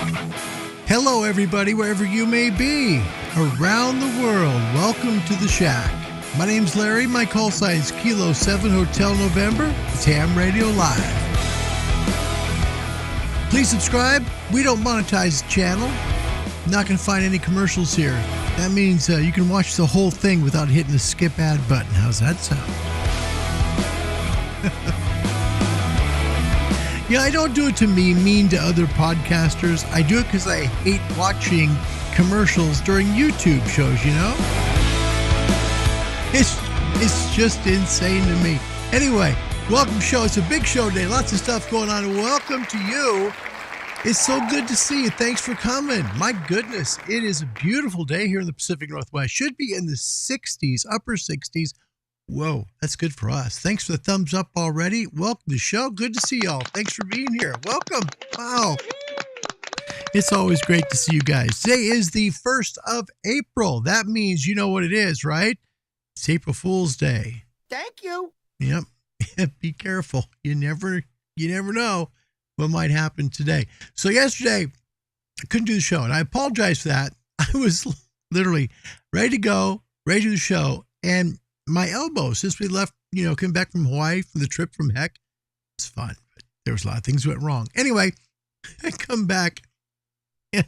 Hello, everybody, wherever you may be around the world. Welcome to the Shack. My name's Larry. My call sign is Kilo 7 Hotel November. It's Ham Radio Live. Please subscribe. We don't monetize the channel. Not going to find any commercials here. That means you can watch the whole thing without hitting the skip ad button. How's that sound? Yeah, I don't do it to be mean to other podcasters. I do it because I hate watching commercials during YouTube shows, you know? It's just insane to me. Anyway, welcome show. It's a big show today. Lots of stuff going on. Welcome to you. It's so good to see you. Thanks for coming. My goodness, it is a beautiful day here in the Pacific Northwest. Should be in the 60s, upper 60s. Whoa, that's good for us. Thanks for the thumbs up already. Welcome to the show. Good to see y'all. Thanks for being here. Welcome. Wow. It's always great to see you guys. Today is the 1st of April. That means you know what it is, right? It's April Fool's Day. Thank you. Yep. Be careful. You never know what might happen today. So yesterday, I couldn't do the show, and I apologize for that. I was literally ready to go, ready to do the show, and my elbow, since we left, came back from Hawaii for the trip from heck, it's fun, but there was a lot of things that went wrong. Anyway, I come back, and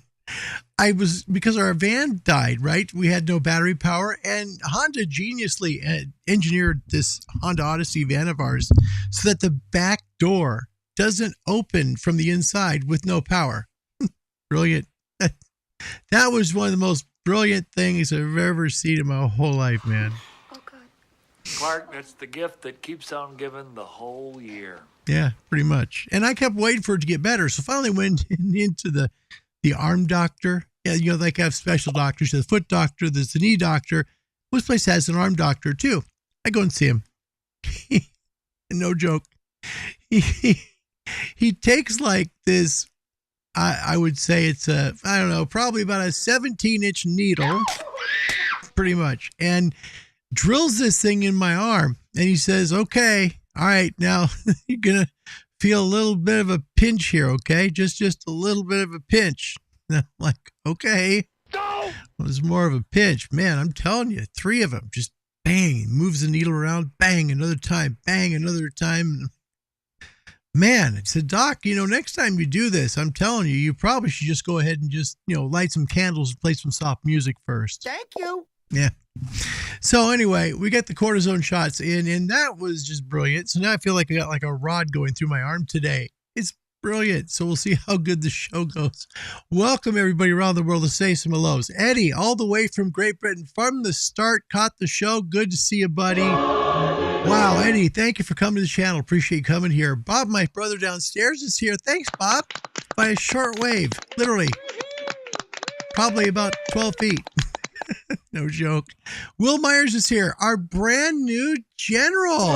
because our van died, right? We had no battery power, and Honda geniusly engineered this Honda Odyssey van of ours so that the back door doesn't open from the inside with no power. Brilliant. That was one of the most brilliant things I've ever seen in my whole life, man. Clark, that's the gift that keeps on giving the whole year. Yeah, pretty much. And I kept waiting for it to get better. So finally went into the arm doctor. Yeah, they have special doctors. The foot doctor, there's the knee doctor. This place has an arm doctor too. I go and see him. No joke. He takes like this, I would say it's probably about a 17-inch needle, pretty much. And drills this thing in my arm, and he says, okay, all right, now you're going to feel a little bit of a pinch here, okay? Just a little bit of a pinch. And I'm like, okay. No! It was more of a pinch. Man, I'm telling you, 3 of them, just bang, moves the needle around, bang, another time, bang, another time. Man, I said, Doc, next time you do this, I'm telling you, you probably should just go ahead and just, light some candles and play some soft music first. Thank you. Yeah. So anyway, we got the cortisone shots in, and that was just brilliant. So now I feel like I got like a rod going through my arm today. It's brilliant. So we'll see how good the show goes. Welcome everybody around the world to say some hellos. Eddie, all the way from Great Britain, from the start, caught the show. Good to see you, buddy. Wow, Eddie, thank you for coming to the channel. Appreciate you coming here. Bob, my brother downstairs, is here. Thanks, Bob. By a short wave, literally. Probably about 12 feet. No joke. Will Myers is here, our brand new general.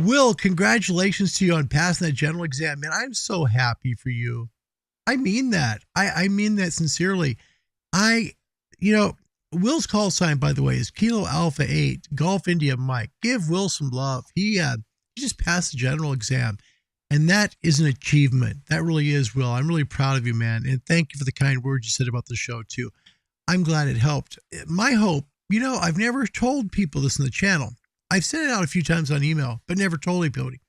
Will, congratulations to you on passing that general exam. Man, I'm so happy for you. I mean that. I mean that sincerely. Will's call sign, by the way, is Kilo Alpha 8, Golf India Mike. Give Will some love. He just passed the general exam, and that is an achievement. That really is, Will. I'm really proud of you, man, and thank you for the kind words you said about the show, too. I'm glad it helped. My hope, I've never told people this in the channel. I've sent it out a few times on email, but never told anybody.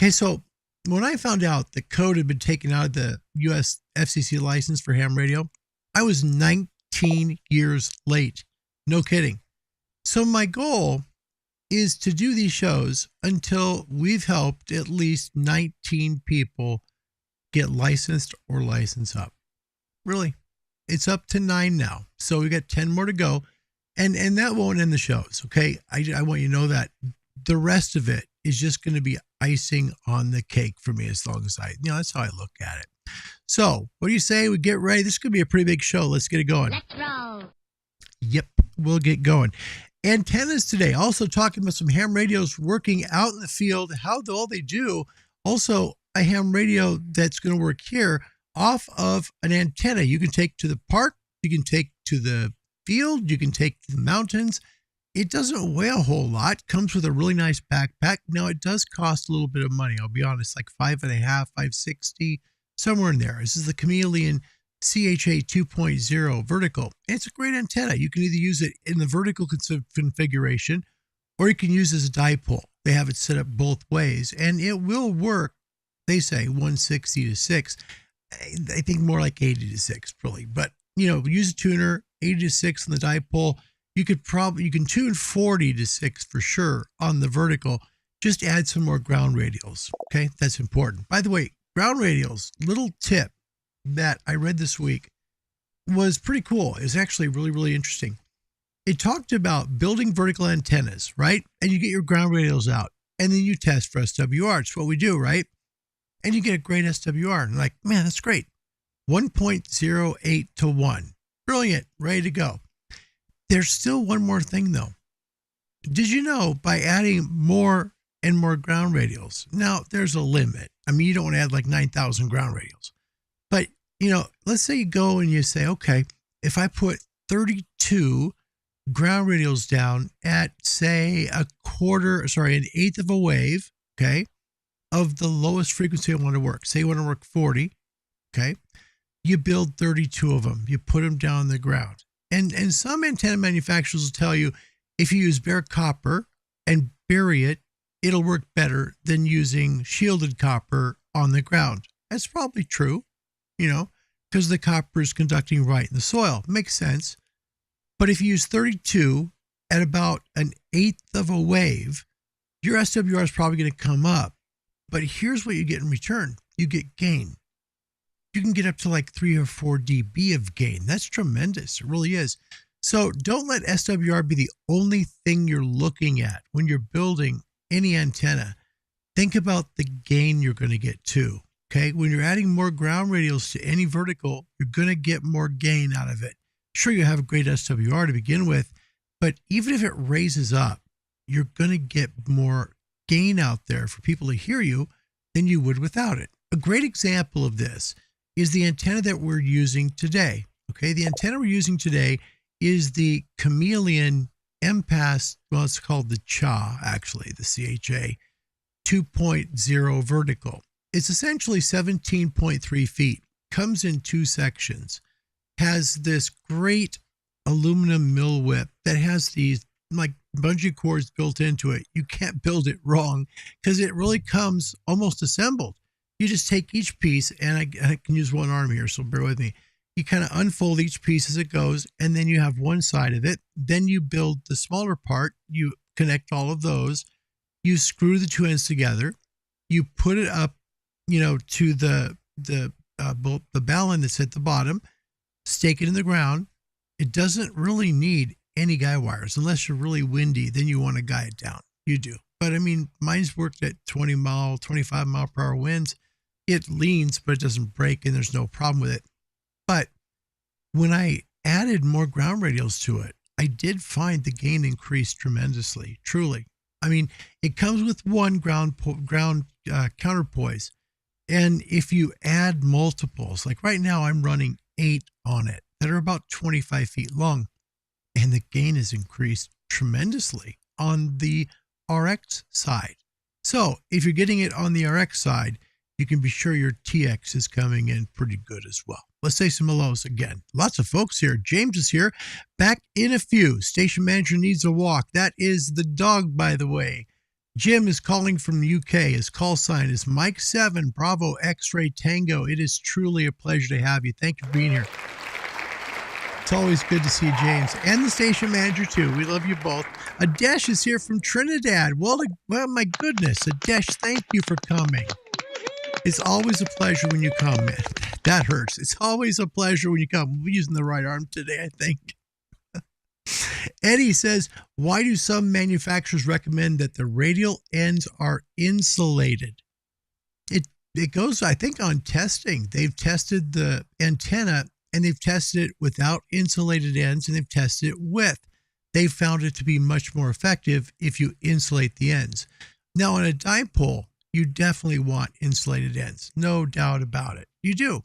Okay, so when I found out the code had been taken out of the US FCC license for ham radio, I was 19 years late. No kidding. So my goal is to do these shows until we've helped at least 19 people get licensed or license up. Really. It's up to 9 now. So we got 10 more to go. And that won't end the shows. Okay. I want you to know that the rest of it is just going to be icing on the cake for me, as long as that's how I look at it. So what do you say we get ready? This could be a pretty big show. Let's get it going. Let's roll. Yep. We'll get going. Antennas today. Also talking about some ham radios working out in the field, how all they do. Also a ham radio that's going to work here off of an antenna. You can take to the park. You can take to the field. You can take to the mountains. It doesn't weigh a whole lot. Comes with a really nice backpack. Now it does cost a little bit of money. I'll be honest, like $5.50, $5.60, somewhere in there. This is the Chameleon CHA 2.0 vertical. And it's a great antenna. You can either use it in the vertical configuration or you can use it as a dipole. They have it set up both ways and it will work, they say 160 to 6. I think more like 80 to 6 really. But, use a tuner, 80 to 6 on the dipole. You can tune 40 to 6 for sure on the vertical. Just add some more ground radials. Okay, that's important. By the way, ground radials, little tip that I read this week was pretty cool. It's actually really, really interesting. It talked about building vertical antennas, right? And you get your ground radials out and then you test for SWR. It's what we do, right? And you get a great SWR. And like, man, that's great. 1.08 to 1. Brilliant. Ready to go. There's still one more thing though. Did you know by adding more and more ground radials, now there's a limit. I mean, you don't want to add like 9,000 ground radials. But, let's say you go and you say, okay, if I put 32 ground radials down at, say, an eighth of a wave, okay, of the lowest frequency I want to work. Say you want to work 40, okay, you build 32 of them. You put them down on the ground. And some antenna manufacturers will tell you if you use bare copper and bury it, it'll work better than using shielded copper on the ground. That's probably true, because the copper is conducting right in the soil. Makes sense. But if you use 32 at about an eighth of a wave, your SWR is probably going to come up. But here's what you get in return. You get gain. You can get up to like 3 or 4 dB of gain. That's tremendous. It really is. So don't let SWR be the only thing you're looking at when you're building any antenna. Think about the gain you're going to get too. Okay. When you're adding more ground radials to any vertical, you're going to get more gain out of it. Sure, you have a great SWR to begin with, but even if it raises up, you're going to get more gain out there for people to hear you than you would without it. A great example of this is the antenna that we're using today. Okay. The antenna we're using today is the Chameleon MPass, well, it's called the CHA, actually, the CHA 2.0 vertical. It's essentially 17.3 feet, comes in 2 sections, has this great aluminum mill whip that has these like bungee cords built into it. You can't build it wrong because it really comes almost assembled. You just take each piece, and I can use one arm here, so bear with me. You kind of unfold each piece as it goes, and then you have one side of it. Then you build the smaller part. You connect all of those. You screw the 2 ends together. You put it up, to the ballon that's at the bottom. Stake it in the ground. It doesn't really need any guy wires unless you're really windy. Then you want to guy it down. You do. But I mean, mine's worked at 25 mile per hour winds. It leans, but it doesn't break, and there's no problem with it. But when I added more ground radials to it, I did find the gain increased tremendously, truly. I mean, it comes with one ground counterpoise. And if you add multiples, like right now I'm running 8 on it that are about 25 feet long, and the gain is increased tremendously on the RX side. So if you're getting it on the RX side, you can be sure your TX is coming in pretty good as well. Let's say some hellos again. Lots of folks here. James is here. Back in a few. Station manager needs a walk. That is the dog, by the way. Jim is calling from the UK. His call sign is Mike 7 Bravo X-Ray Tango. It is truly a pleasure to have you. Thank you for being here. It's always good to see you, James, and the station manager too. We love you both. Adesh is here from Trinidad. Well, my goodness, Adesh, thank you for coming. It's always a pleasure when you come, man. That hurts. It's always a pleasure when you come. We're using the right arm today, I think. Eddie says, why do some manufacturers recommend that the radial ends are insulated? It goes, I think, on testing. They've tested the antenna, and they've tested it without insulated ends, and they've tested it with. They've found it to be much more effective if you insulate the ends. Now, on a dipole, you definitely want insulated ends. No doubt about it. You do.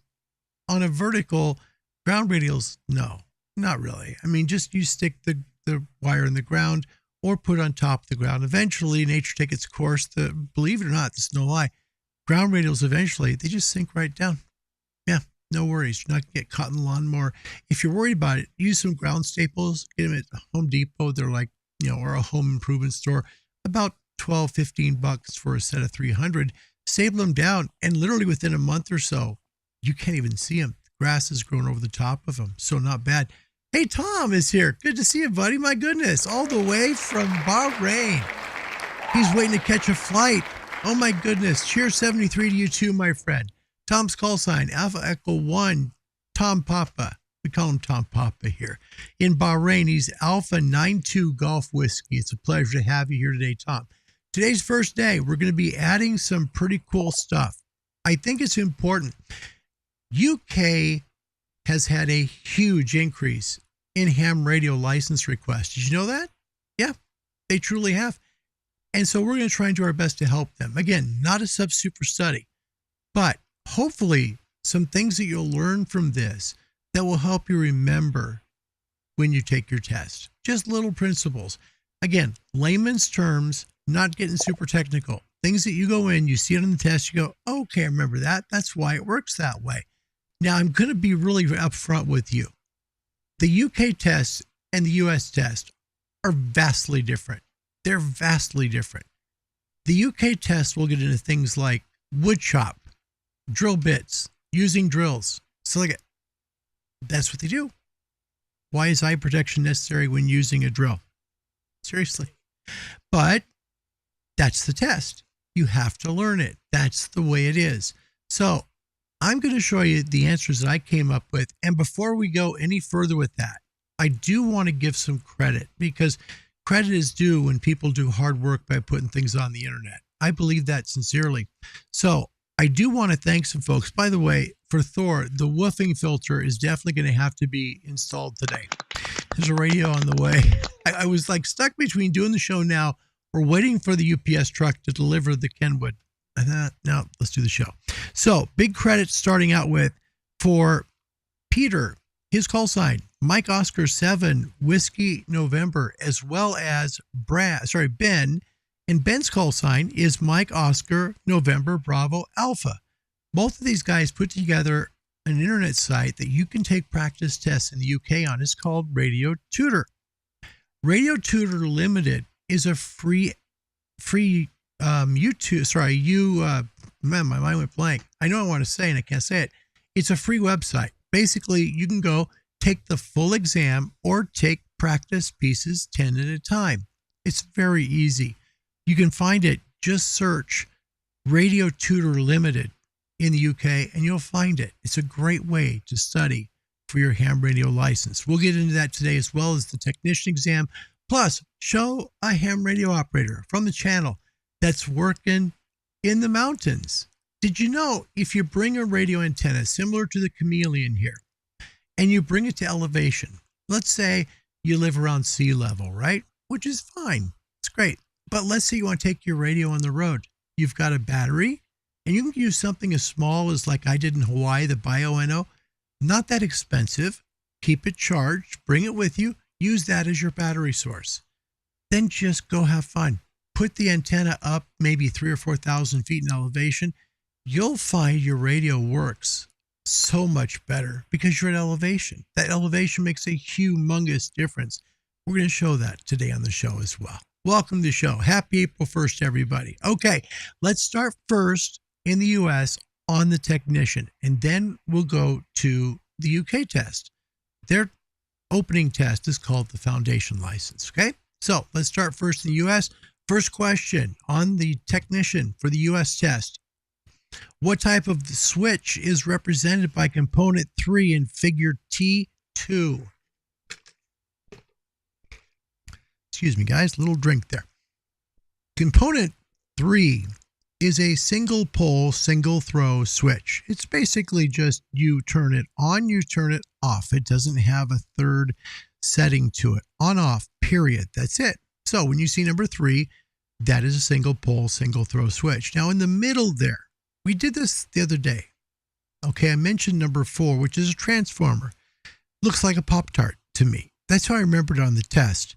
On a vertical, ground radials, no, not really. I mean, just you stick the wire in the ground or put on top of the ground. Eventually, nature takes its course. Believe it or not, this is no lie. Ground radials eventually, they just sink right down. No worries. You're not going to get caught in the lawnmower. If you're worried about it, use some ground staples. Get them at Home Depot. They're like, or a home improvement store. About $12-15 for a set of 300. Staple them down, and literally within a month or so, you can't even see them. Grass has grown over the top of them, so not bad. Hey, Tom is here. Good to see you, buddy. My goodness, all the way from Bahrain. He's waiting to catch a flight. Oh, my goodness. Cheers 73 to you too, my friend. Tom's call sign, Alpha Echo 1, Tom Papa. We call him Tom Papa here. In Bahrain, he's Alpha 92 Golf Whiskey. It's a pleasure to have you here today, Tom. Today's first day, we're going to be adding some pretty cool stuff. I think it's important. UK has had a huge increase in ham radio license requests. Did you know that? Yeah, they truly have. And so we're going to try and do our best to help them. Again, not a substitute for study, but hopefully some things that you'll learn from this that will help you remember when you take your test. Just little principles. Again, layman's terms, not getting super technical. Things that you go in, you see it on the test, you go, okay, I remember that. That's why it works that way. Now, I'm going to be really upfront with you. The UK test and the US test are vastly different. They're vastly different. The UK test will get into things like wood chop, drill bits, using drills. So like, that's what they do. Why is eye protection necessary when using a drill? Seriously. But that's the test. You have to learn it. That's the way it is. So I'm going to show you the answers that I came up with. And before we go any further with that, I do want to give some credit, because credit is due when people do hard work by putting things on the internet. I believe that sincerely. So I do want to thank some folks. By the way, for Thor, the woofing filter is definitely going to have to be installed today. There's a radio on the way. I was like stuck between doing the show now or waiting for the UPS truck to deliver the Kenwood. I thought, no, let's do the show. So big credit starting out with for Peter, his call sign, Mike Oscar 7 Whiskey November, as well as Ben. And Ben's call sign is Mike Oscar November Bravo Alpha. Both of these guys put together an internet site that you can take practice tests in the UK on. It's called Radio Tutor. Radio Tutor Limited is a free YouTube. Man, my mind went blank. I know I want to say and I can't say it. It's a free website. Basically, you can go take the full exam or take practice pieces 10 at a time. It's very easy. You can find it. Just search Radio Tutor Limited in the UK and you'll find it. It's a great way to study for your ham radio license. We'll get into that today, as well as the technician exam. Plus, show a ham radio operator from the channel that's working in the mountains. Did you know if you bring a radio antenna similar to the Chameleon here and you bring it to elevation, let's say you live around sea level, right? Which is fine. It's great. But let's say you want to take your radio on the road. You've got a battery and you can use something as small as like I did in Hawaii, the Bioenno. Not that expensive. Keep it charged. Bring it with you. Use that as your battery source. Then just go have fun. Put the antenna up maybe 3,000 or 4,000 feet in elevation. You'll find your radio works so much better because you're at elevation. That elevation makes a humongous difference. We're going to show that today on the show as well. Welcome to the show. Happy April 1st, everybody. Okay, let's start first in the U.S. on the technician, and then we'll go to the UK test. Their opening test is called the foundation license, okay? So let's start first in the U.S. First question on the technician for the U.S. test. What type of switch is represented by component 3 in figure T2? Excuse me, guys, little drink there. Component 3 is a single pole, single throw switch. It's basically just you turn it on, you turn it off. It doesn't have a third setting to it. On, off, period. That's it. So when you see number 3, that is a single pole, single throw switch. Now in the middle there, we did this the other day. Okay, I mentioned number 4, which is a transformer. Looks like a Pop-Tart to me. That's how I remembered it on the test.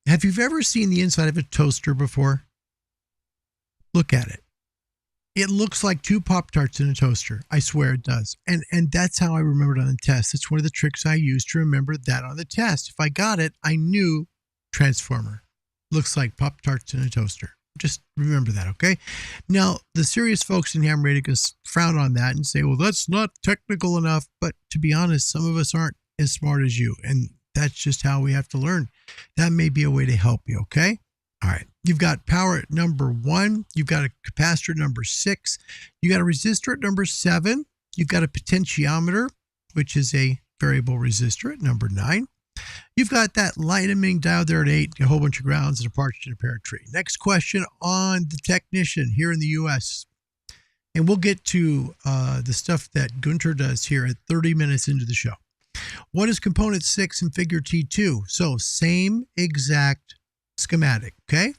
Have you ever seen the inside of a toaster before? Look at it. It looks like 2 Pop-Tarts in a toaster. I swear it does. And that's how I remembered on the test. That's one of the tricks I used to remember that on the test. If I got it, I knew Transformer. Looks like Pop-Tarts in a toaster. Just remember that, okay? Now, the serious folks in ham radio can frown on that and say, well, that's not technical enough. But to be honest, some of us aren't as smart as you. And that's just how we have to learn. That may be a way to help you, okay? All right. You've got power at number 1. You've got a capacitor at number 6. You got a resistor at number 7. You've got a potentiometer, which is a variable resistor at number 9. You've got that light emitting diode there at 8, a whole bunch of grounds and a partridge in a pear tree. Next question on the technician here in the U.S. And we'll get to the stuff that Gunter does here at 30 minutes into the show. What is component 6 in figure T2? So same exact schematic, okay?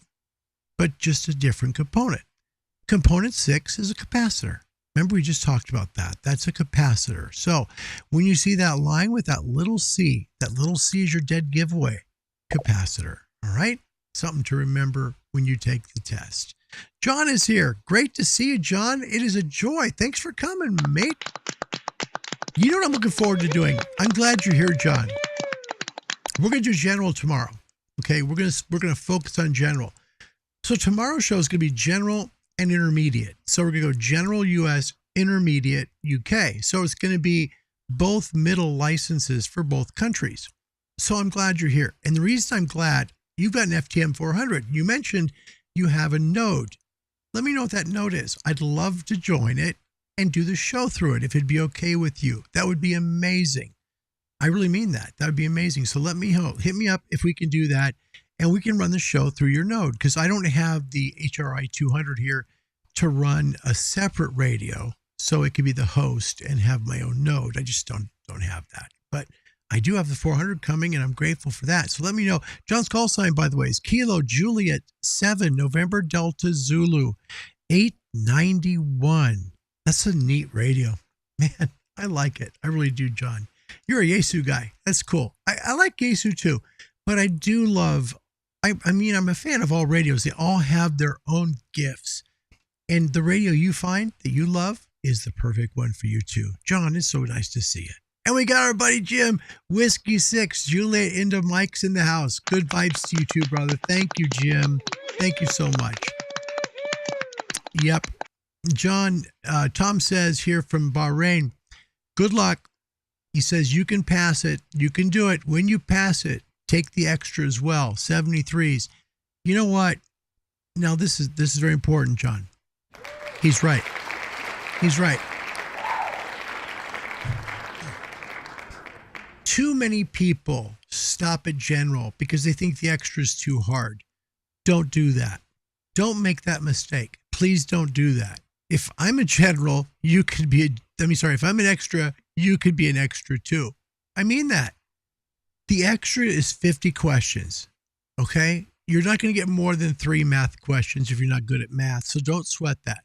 But just a different component. Component 6 is a capacitor. Remember, we just talked about that. That's a capacitor. So when you see that line with that little C is your dead giveaway capacitor. All right? Something to remember when you take the test. John is here. Great to see you, John. It is a joy. Thanks for coming, mate. You know what I'm looking forward to doing? I'm glad you're here, John. We're going to do general tomorrow. Okay, we're gonna focus on general. So tomorrow's show is going to be general and intermediate. So we're going to go general US, intermediate UK. So it's going to be both middle licenses for both countries. So I'm glad you're here. And the reason I'm glad, you've got an FTM 400. You mentioned you have a node. Let me know what that node is. I'd love to join it and do the show through it if it'd be okay with you. That would be amazing. I really mean that. That would be amazing. So let me know. Hit me up if we can do that, and we can run the show through your node, because I don't have the HRI 200 here to run a separate radio, so it could be the host and have my own node. I just don't have that. But I do have the 400 coming, and I'm grateful for that. So let me know. John's call sign, by the way, is Kilo Juliet 7 November Delta Zulu 891. That's a neat radio. Man, I like it. I really do, John. You're a Yaesu guy. That's cool. I like Yaesu too, but I do love, I mean, I'm a fan of all radios. They all have their own gifts. And the radio you find that you love is the perfect one for you too. John, it's so nice to see you. And we got our buddy Jim, Whiskey 6, Juliet into Mike's in the house. Good vibes to you too, brother. Thank you, Jim. Thank you so much. Yep. John, Tom says here from Bahrain, good luck. He says, you can pass it. You can do it. When you pass it, take the extra as well. 73s. You know what? Now, this is very important, John. He's right. He's right. Too many people stop at general because they think the extra is too hard. Don't do that. Don't make that mistake. Please don't do that. If I'm a general, you could be if I'm an extra, you could be an extra too. I mean that. The extra is 50 questions, okay? You're not going to get more than 3 math questions if you're not good at math, so don't sweat that.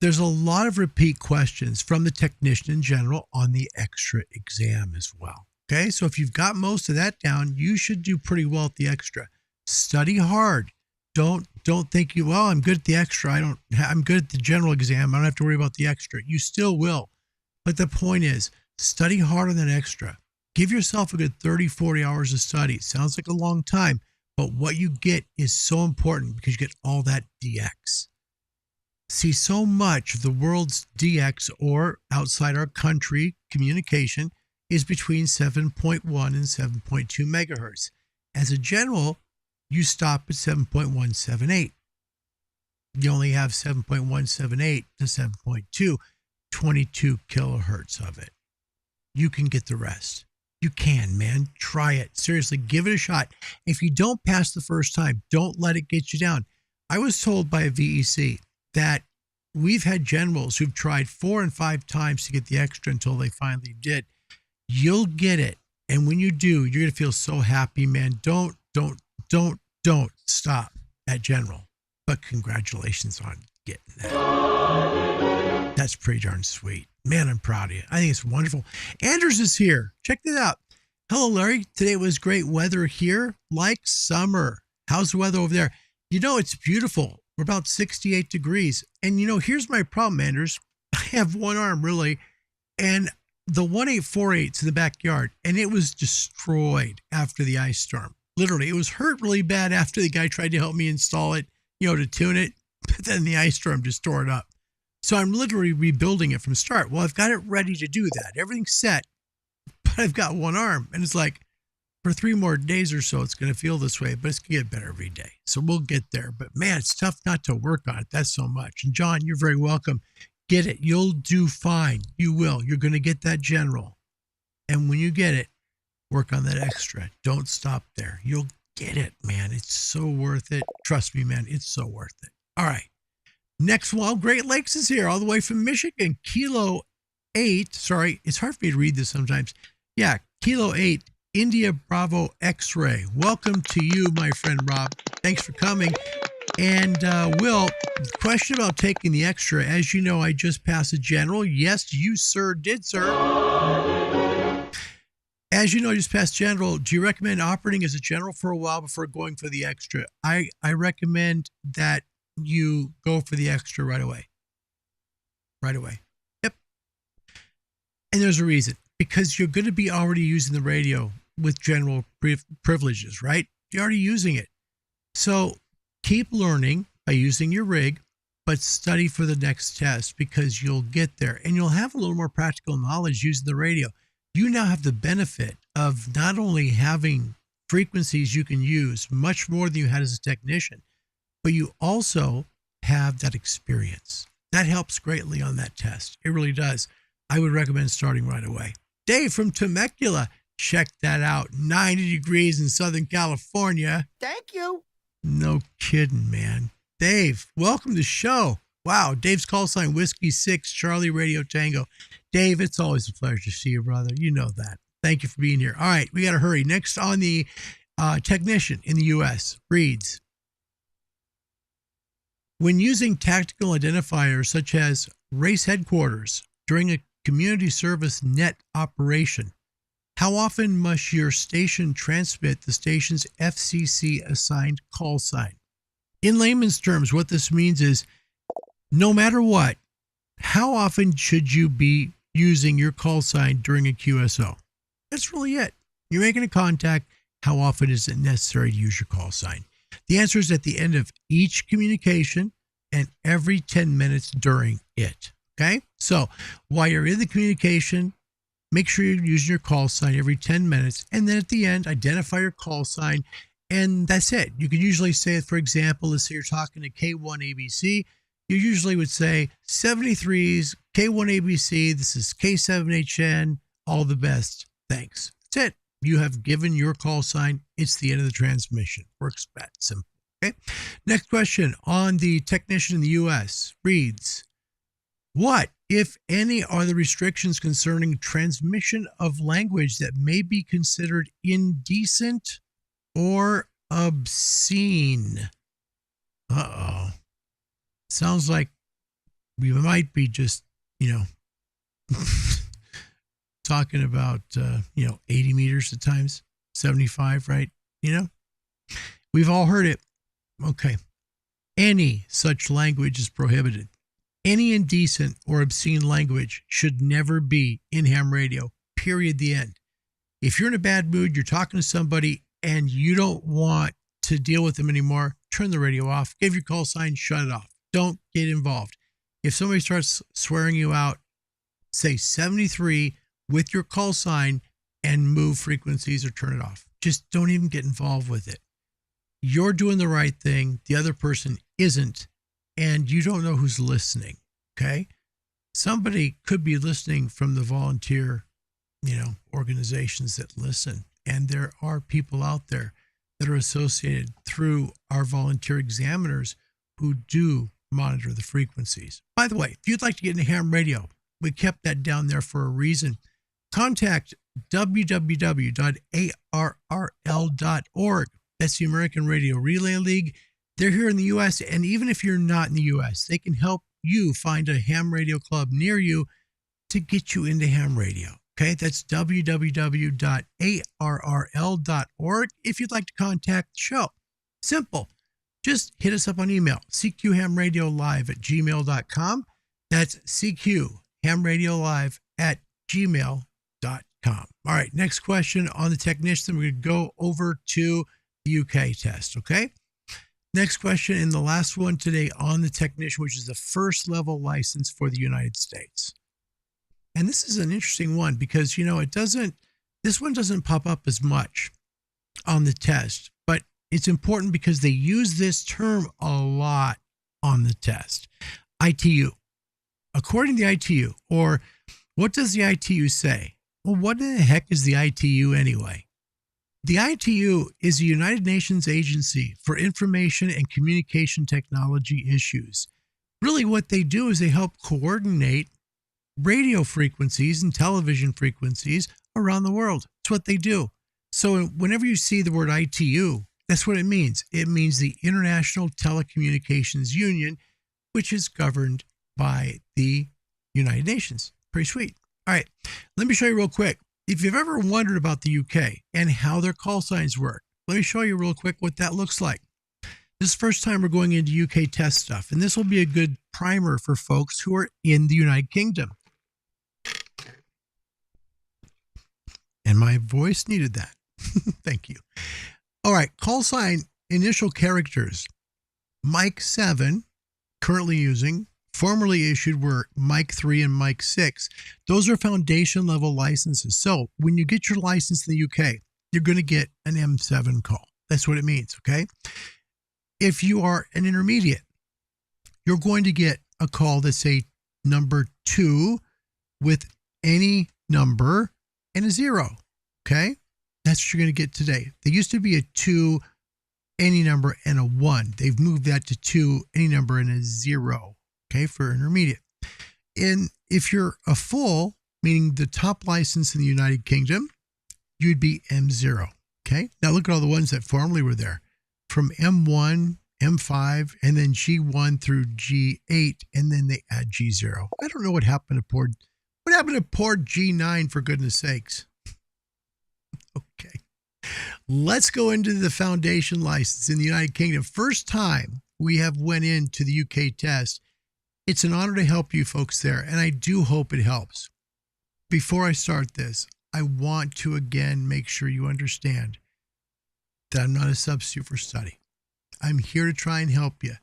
There's a lot of repeat questions from the technician in general on the extra exam as well, okay? So if you've got most of that down, you should do pretty well at the extra. Study hard. Don't think I'm good at the extra. I'm good at the general exam. I don't have to worry about the extra. You still will. But the point is, study hard on that extra. Give yourself a good 30, 40 hours of study. It sounds like a long time, but what you get is so important because you get all that DX. See, so much of the world's DX or outside our country communication is between 7.1 and 7.2 megahertz. As a general, you stop at 7.178. You only have 7.178 to 7.2, 22 kilohertz of it. You can get the rest. You can, man. Try it. Seriously, give it a shot. If you don't pass the first time, don't let it get you down. I was told by a VEC that we've had generals who've tried 4 and 5 times to get the extra until they finally did. You'll get it. And when you do, you're going to feel so happy, man. Don't stop at general. But congratulations on getting that. That's pretty darn sweet. Man, I'm proud of you. I think it's wonderful. Anders is here. Check this out. Hello, Larry. Today was great weather here, like summer. How's the weather over there? You know, it's beautiful. We're about 68 degrees. And, here's my problem, Anders. I have one arm, really, and the 1848's in the backyard, and it was destroyed after the ice storm. Literally, it was hurt really bad after the guy tried to help me install it, to tune it, but then the ice storm just tore it up. So I'm literally rebuilding it from start. Well, I've got it ready to do that. Everything's set, but I've got one arm, and it's like, for 3 more days or so, it's going to feel this way, but it's going to get better every day. So we'll get there. But man, it's tough not to work on it. That's so much. And John, you're very welcome. Get it. You'll do fine. You will. You're going to get that general. And when you get it, work on that extra. Don't stop there. You'll get it, man. It's so worth it. Trust me, man. It's so worth it. All right. Next one, Great Lakes is here all the way from Michigan. Kilo 8. Sorry, it's hard for me to read this sometimes. Yeah, Kilo 8. India Bravo X-Ray. Welcome to you, my friend Rob. Thanks for coming. And Will, question about taking the extra. As you know, I just passed a general. Yes, you, sir, did, sir. As you know, I just passed general. Do you recommend operating as a general for a while before going for the extra? I recommend that you go for the extra right away. Right away. Yep. And there's a reason. Because you're going to be already using the radio with general privileges, right? You're already using it. So keep learning by using your rig, but study for the next test because you'll get there and you'll have a little more practical knowledge using the radio. You now have the benefit of not only having frequencies you can use much more than you had as a technician, but you also have that experience. That helps greatly on that test. It really does. I would recommend starting right away. Dave from Temecula, check that out. 90 degrees in Southern California. Thank you. No kidding, man. Dave, welcome to the show. Wow, Dave's call sign, Whiskey 6, Charlie Radio Tango. Dave, it's always a pleasure to see you, brother. You know that. Thank you for being here. All right, we got to hurry. Next on the technician in the U.S., reads, when using tactical identifiers such as race headquarters during a community service net operation, how often must your station transmit the station's FCC assigned call sign? In layman's terms, what this means is no matter what, how often should you be using your call sign during a QSO? That's really it. You're making a contact. How often is it necessary to use your call sign? The answer is at the end of each communication and every 10 minutes during it. Okay, so while you're in the communication, make sure you're using your call sign every 10 minutes. And then at the end, identify your call sign. And that's it. You can usually say, for example, let's say you're talking to K1ABC. You usually would say 73's K1ABC. This is K7HN. All the best. Thanks. That's it. You have given your call sign. It's the end of the transmission. Works that simple. Okay. Next question on the technician in the U.S. reads, what, if any, are the restrictions concerning transmission of language that may be considered indecent or obscene? Uh-oh. Sounds like we might be just, talking about, 80 meters at times, 75, right? We've all heard it. Okay. Any such language is prohibited. Any indecent or obscene language should never be in ham radio, period, the end. If you're in a bad mood, you're talking to somebody and you don't want to deal with them anymore, turn the radio off, give your call sign, shut it off. Don't get involved. If somebody starts swearing you out, say 73 with your call sign and move frequencies or turn it off. Just don't even get involved with it. You're doing the right thing. The other person isn't. And you don't know who's listening, okay? Somebody could be listening from the volunteer, organizations that listen. And there are people out there that are associated through our volunteer examiners who do monitor the frequencies. By the way, if you'd like to get into ham radio, we kept that down there for a reason. Contact www.arrl.org. That's the American Radio Relay League. They're here in the U.S., and even if you're not in the U.S., they can help you find a ham radio club near you to get you into ham radio. Okay, that's www.arrl.org if you'd like to contact the show. Simple. just hit us up on email, cqhamradiolive@gmail.com. That's cqhamradiolive@gmail.com. All right, next question on the technician. We're going to go over to the UK test, okay? Next question, and the last one today on the technician, which is the first level license for the United States. And this is an interesting one because, this one doesn't pop up as much on the test, but it's important because they use this term a lot on the test. ITU. According to the ITU, or what does the ITU say? Well, what the heck is the ITU anyway? The ITU is the United Nations Agency for Information and Communication Technology Issues. Really what they do is they help coordinate radio frequencies and television frequencies around the world. That's what they do. So whenever you see the word ITU, that's what it means. It means the International Telecommunications Union, which is governed by the United Nations. Pretty sweet. All right, let me show you real quick. If you've ever wondered about the UK and how their call signs work, let me show you real quick what that looks like. This is the first time we're going into UK test stuff, and this will be a good primer for folks who are in the United Kingdom. And my voice needed that. Thank you. All right, call sign initial characters. Mic 7, currently using, formerly issued were Mic 3 and Mic 6. Those are foundation level licenses. So when you get your license in the UK, you're going to get an M7 call. That's what it means, okay? If you are an intermediate, you're going to get a call that's a number 2 with any number and a 0, okay? That's what you're going to get today. There used to be a 2, any number, and a 1. They've moved that to 2, any number, and a 0, okay, for intermediate. And if you're a full, meaning the top license in the United Kingdom, you'd be M0, okay? Now look at all the ones that formerly were there. From M1, M5, and then G1 through G8, and then they add G0. I don't know what happened to poor G9, for goodness sakes. Okay. Let's go into the foundation license in the United Kingdom. First time we have went into the UK test. It's an honor to help you folks there, and I do hope it helps. Before I start this, I want to again make sure you understand that I'm not a substitute for study. I'm here to try and help you.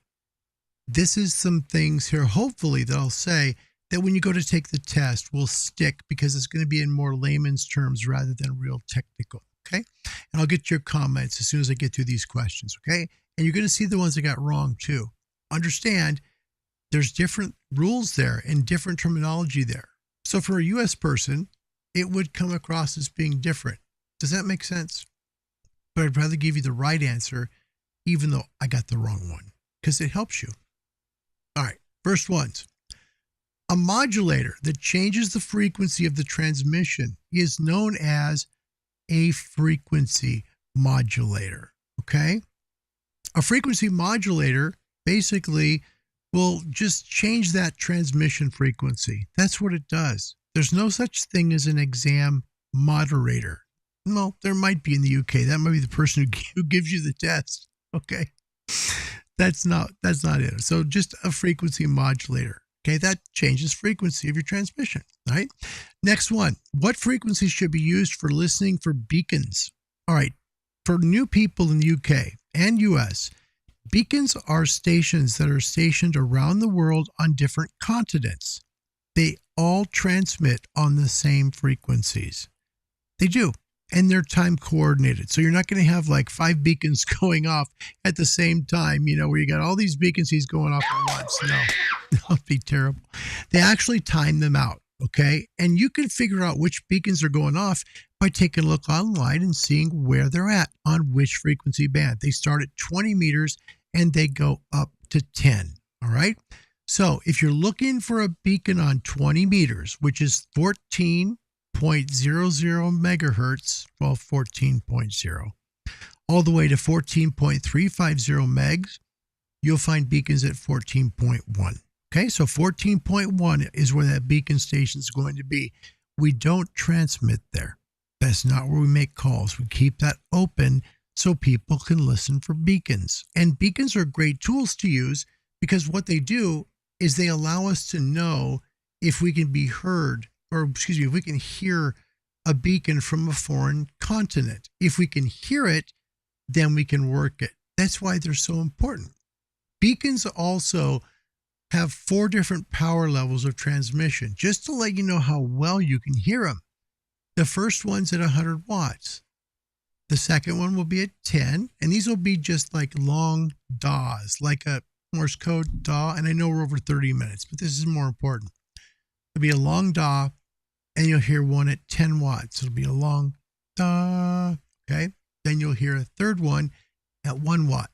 This is some things here, hopefully, that I'll say that when you go to take the test will stick because it's going to be in more layman's terms rather than real technical, okay? And I'll get your comments as soon as I get through these questions, okay? And you're going to see the ones I got wrong too. Understand there's different rules there and different terminology there. So for a U.S. person, it would come across as being different. Does that make sense? But I'd rather give you the right answer even though I got the wrong one because it helps you. All right, first ones. A modulator that changes the frequency of the transmission is known as a frequency modulator, okay? A frequency modulator basically will just change that transmission frequency. That's what it does. There's no such thing as an exam moderator. No, there might be in the UK. That might be the person who gives you the test, okay? That's not it. So just a frequency modulator. Okay, that changes frequency of your transmission, all right? Next one, what frequency should be used for listening for beacons? All right, for new people in the UK and US, beacons are stations that are stationed around the world on different continents. They all transmit on the same frequencies. They do, and they're time coordinated. So you're not going to have like 5 beacons going off at the same time, where you got all these beacons going off at once. No. That'll be terrible. They actually time them out, okay? And you can figure out which beacons are going off by taking a look online and seeing where they're at on which frequency band. They start at 20 meters and they go up to 10, all right? So if you're looking for a beacon on 20 meters, which is 14.00 megahertz, well, 14.0, all the way to 14.350 megs, you'll find beacons at 14.1. Okay, so 14.1 is where that beacon station is going to be. We don't transmit there. That's not where we make calls. We keep that open so people can listen for beacons. And beacons are great tools to use because what they do is they allow us to know if we can be heard, or excuse me, if we can hear a beacon from a foreign continent. If we can hear it, then we can work it. That's why they're so important. Beacons also have 4 different power levels of transmission, just to let you know how well you can hear them. The first one's at 100 watts. The second one will be at 10, and these will be just like long DAWs, like a Morse code DAW, and I know we're over 30 minutes, but this is more important. It'll be a long DAW, and you'll hear one at 10 watts. It'll be a long DAW, okay? Then you'll hear a third one at 1 watt.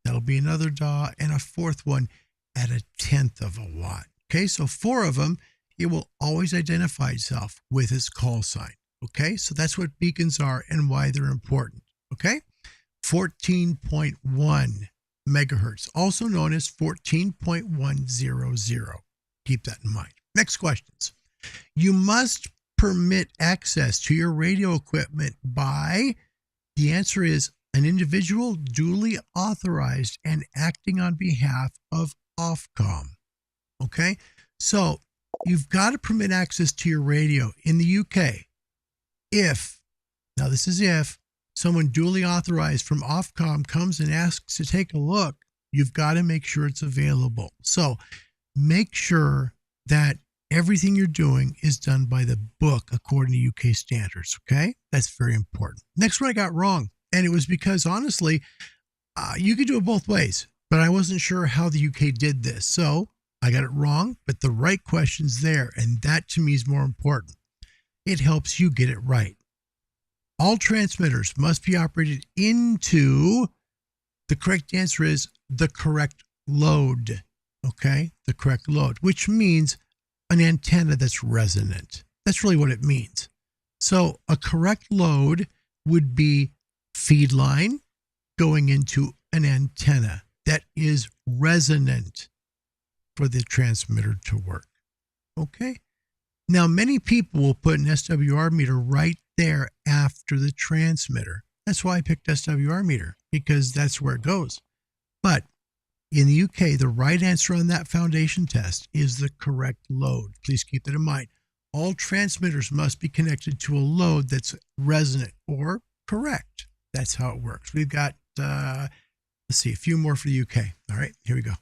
That'll be another DAW, and a fourth one at 1/10 of a watt. Okay, so 4 of them, it will always identify itself with its call sign. Okay, so that's what beacons are and why they're important. Okay, 14.1 megahertz, also known as 14.100. Keep that in mind. Next questions. You must permit access to your radio equipment by, the answer is, an individual duly authorized and acting on behalf of Ofcom. Okay, so you've got to permit access to your radio in the UK if, now this is if, someone duly authorized from Ofcom comes and asks to take a look. You've got to make sure it's available. So make sure that everything you're doing is done by the book according to UK standards. Okay, that's very important. Next one I got wrong, and it was because honestly, you could do it both ways, but I wasn't sure how the UK did this. So I got it wrong, but the right question's there, and that to me is more important. It helps you get it right. All transmitters must be operated into, the correct answer is the correct load. Okay, the correct load, which means an antenna that's resonant. That's really what it means. So a correct load would be feed line going into an antenna that is resonant for the transmitter to work. Okay. Now, many people will put an SWR meter right there after the transmitter. That's why I picked SWR meter, because that's where it goes. But in the UK, the right answer on that foundation test is the correct load. Please keep that in mind. All transmitters must be connected to a load that's resonant or correct. That's how it works. We've got, let's see, a few more for the UK. All right, here we go.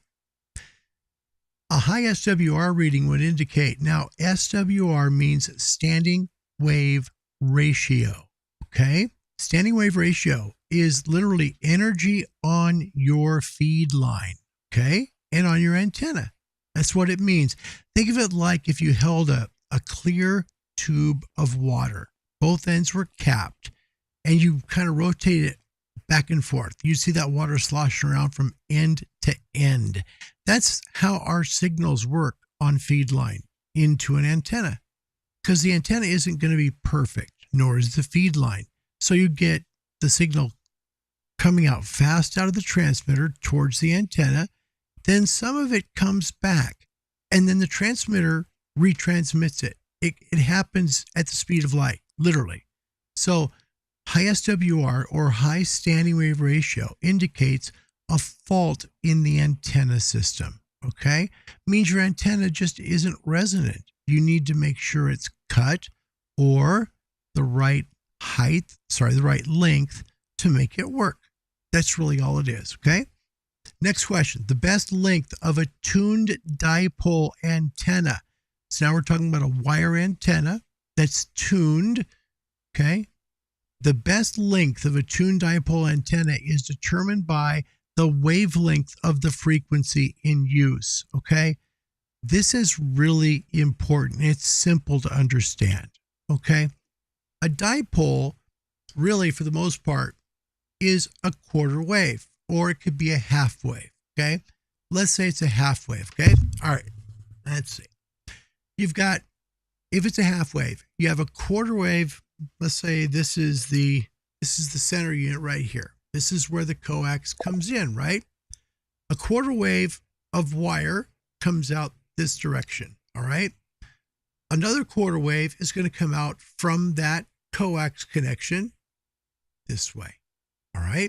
A high SWR reading would indicate, now SWR means standing wave ratio, okay? Standing wave ratio is literally energy on your feed line, okay? And on your antenna. That's what it means. Think of it like if you held a clear tube of water. Both ends were capped, and you kind of rotate it back and forth. You see that water sloshing around from end to end. That's how our signals work on feed line into an antenna, because the antenna isn't going to be perfect, nor is the feed line. So you get the signal coming out fast out of the transmitter towards the antenna. Then some of it comes back, and then the transmitter retransmits it. It happens at the speed of light, literally. So high SWR, or high standing wave ratio, indicates a fault in the antenna system, okay? Means your antenna just isn't resonant. You need to make sure it's cut or the right height, the right length to make it work. That's really all it is, okay? Next question. The best length of a tuned dipole antenna. So now we're talking about a wire antenna that's tuned, okay? The best length of a tuned dipole antenna is determined by the wavelength of the frequency in use, okay? This is really important. It's simple to understand, okay? A dipole, really, for the most part, is a quarter wave, or it could be a half wave, okay? Let's say it's a half wave, okay? All right, let's see. You've got, if it's a half wave, you have a quarter wave. Let's say this is the center unit right here. This is where the coax comes in, right? A quarter wave of wire comes out this direction, all right? Another quarter wave is going to come out from that coax connection this way, all right?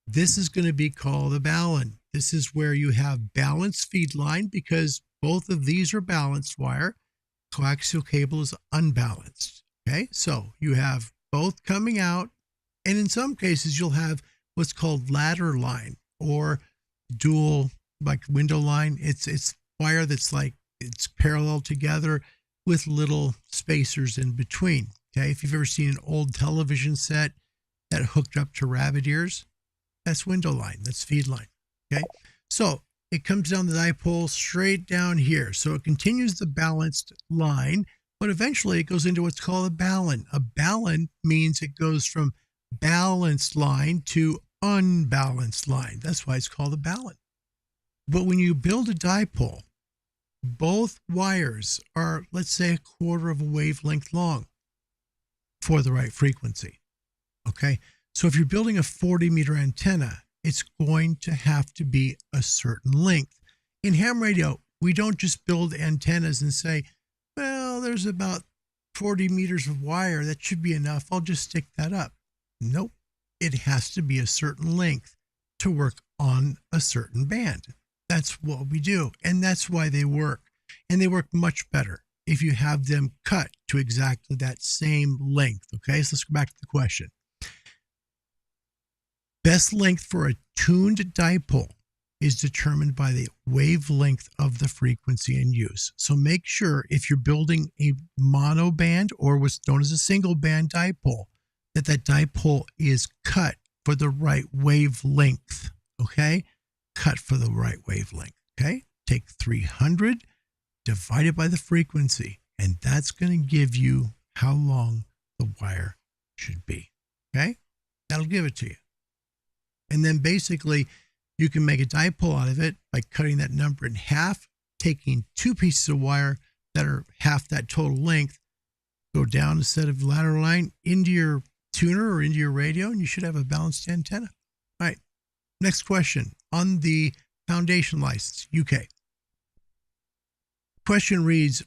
This is going to be called a balun. This is where you have balanced feed line because both of these are balanced wire. Coaxial cable is unbalanced. Okay, so you have both coming out, and in some cases you'll have what's called ladder line or dual like window line. It's wire that's like it's parallel together with little spacers in between. Okay, if you've ever seen an old television set that hooked up to rabbit ears, that's window line, that's feed line. Okay, so it comes down the dipole straight down here. So it continues the balanced line, but eventually it goes into what's called a balun. A balun means it goes from balanced line to unbalanced line. That's why it's called a balun. But when you build a dipole, both wires are, let's say, a quarter of a wavelength long for the right frequency. Okay, so if you're building a 40-meter antenna, it's going to have to be a certain length. In ham radio, we don't just build antennas and say, well, there's about 40 meters of wire. That should be enough. I'll just stick that up. Nope. It has to be a certain length to work on a certain band. That's what we do. And that's why they work. And they work much better if you have them cut to exactly that same length. Okay, so let's go back to the question. Best length for a tuned dipole is determined by the wavelength of the frequency in use. So make sure if you're building a mono band or what's known as a single band dipole, that dipole is cut for the right wavelength. Okay, cut for the right wavelength. Okay, take 300, divide it by the frequency, and that's going to give you how long the wire should be. Okay, that'll give it to you. And then basically, you can make a dipole out of it by cutting that number in half, taking two pieces of wire that are half that total length, go down a set of ladder line into your tuner or into your radio, and you should have a balanced antenna. All right, next question on the foundation license, UK. Question reads,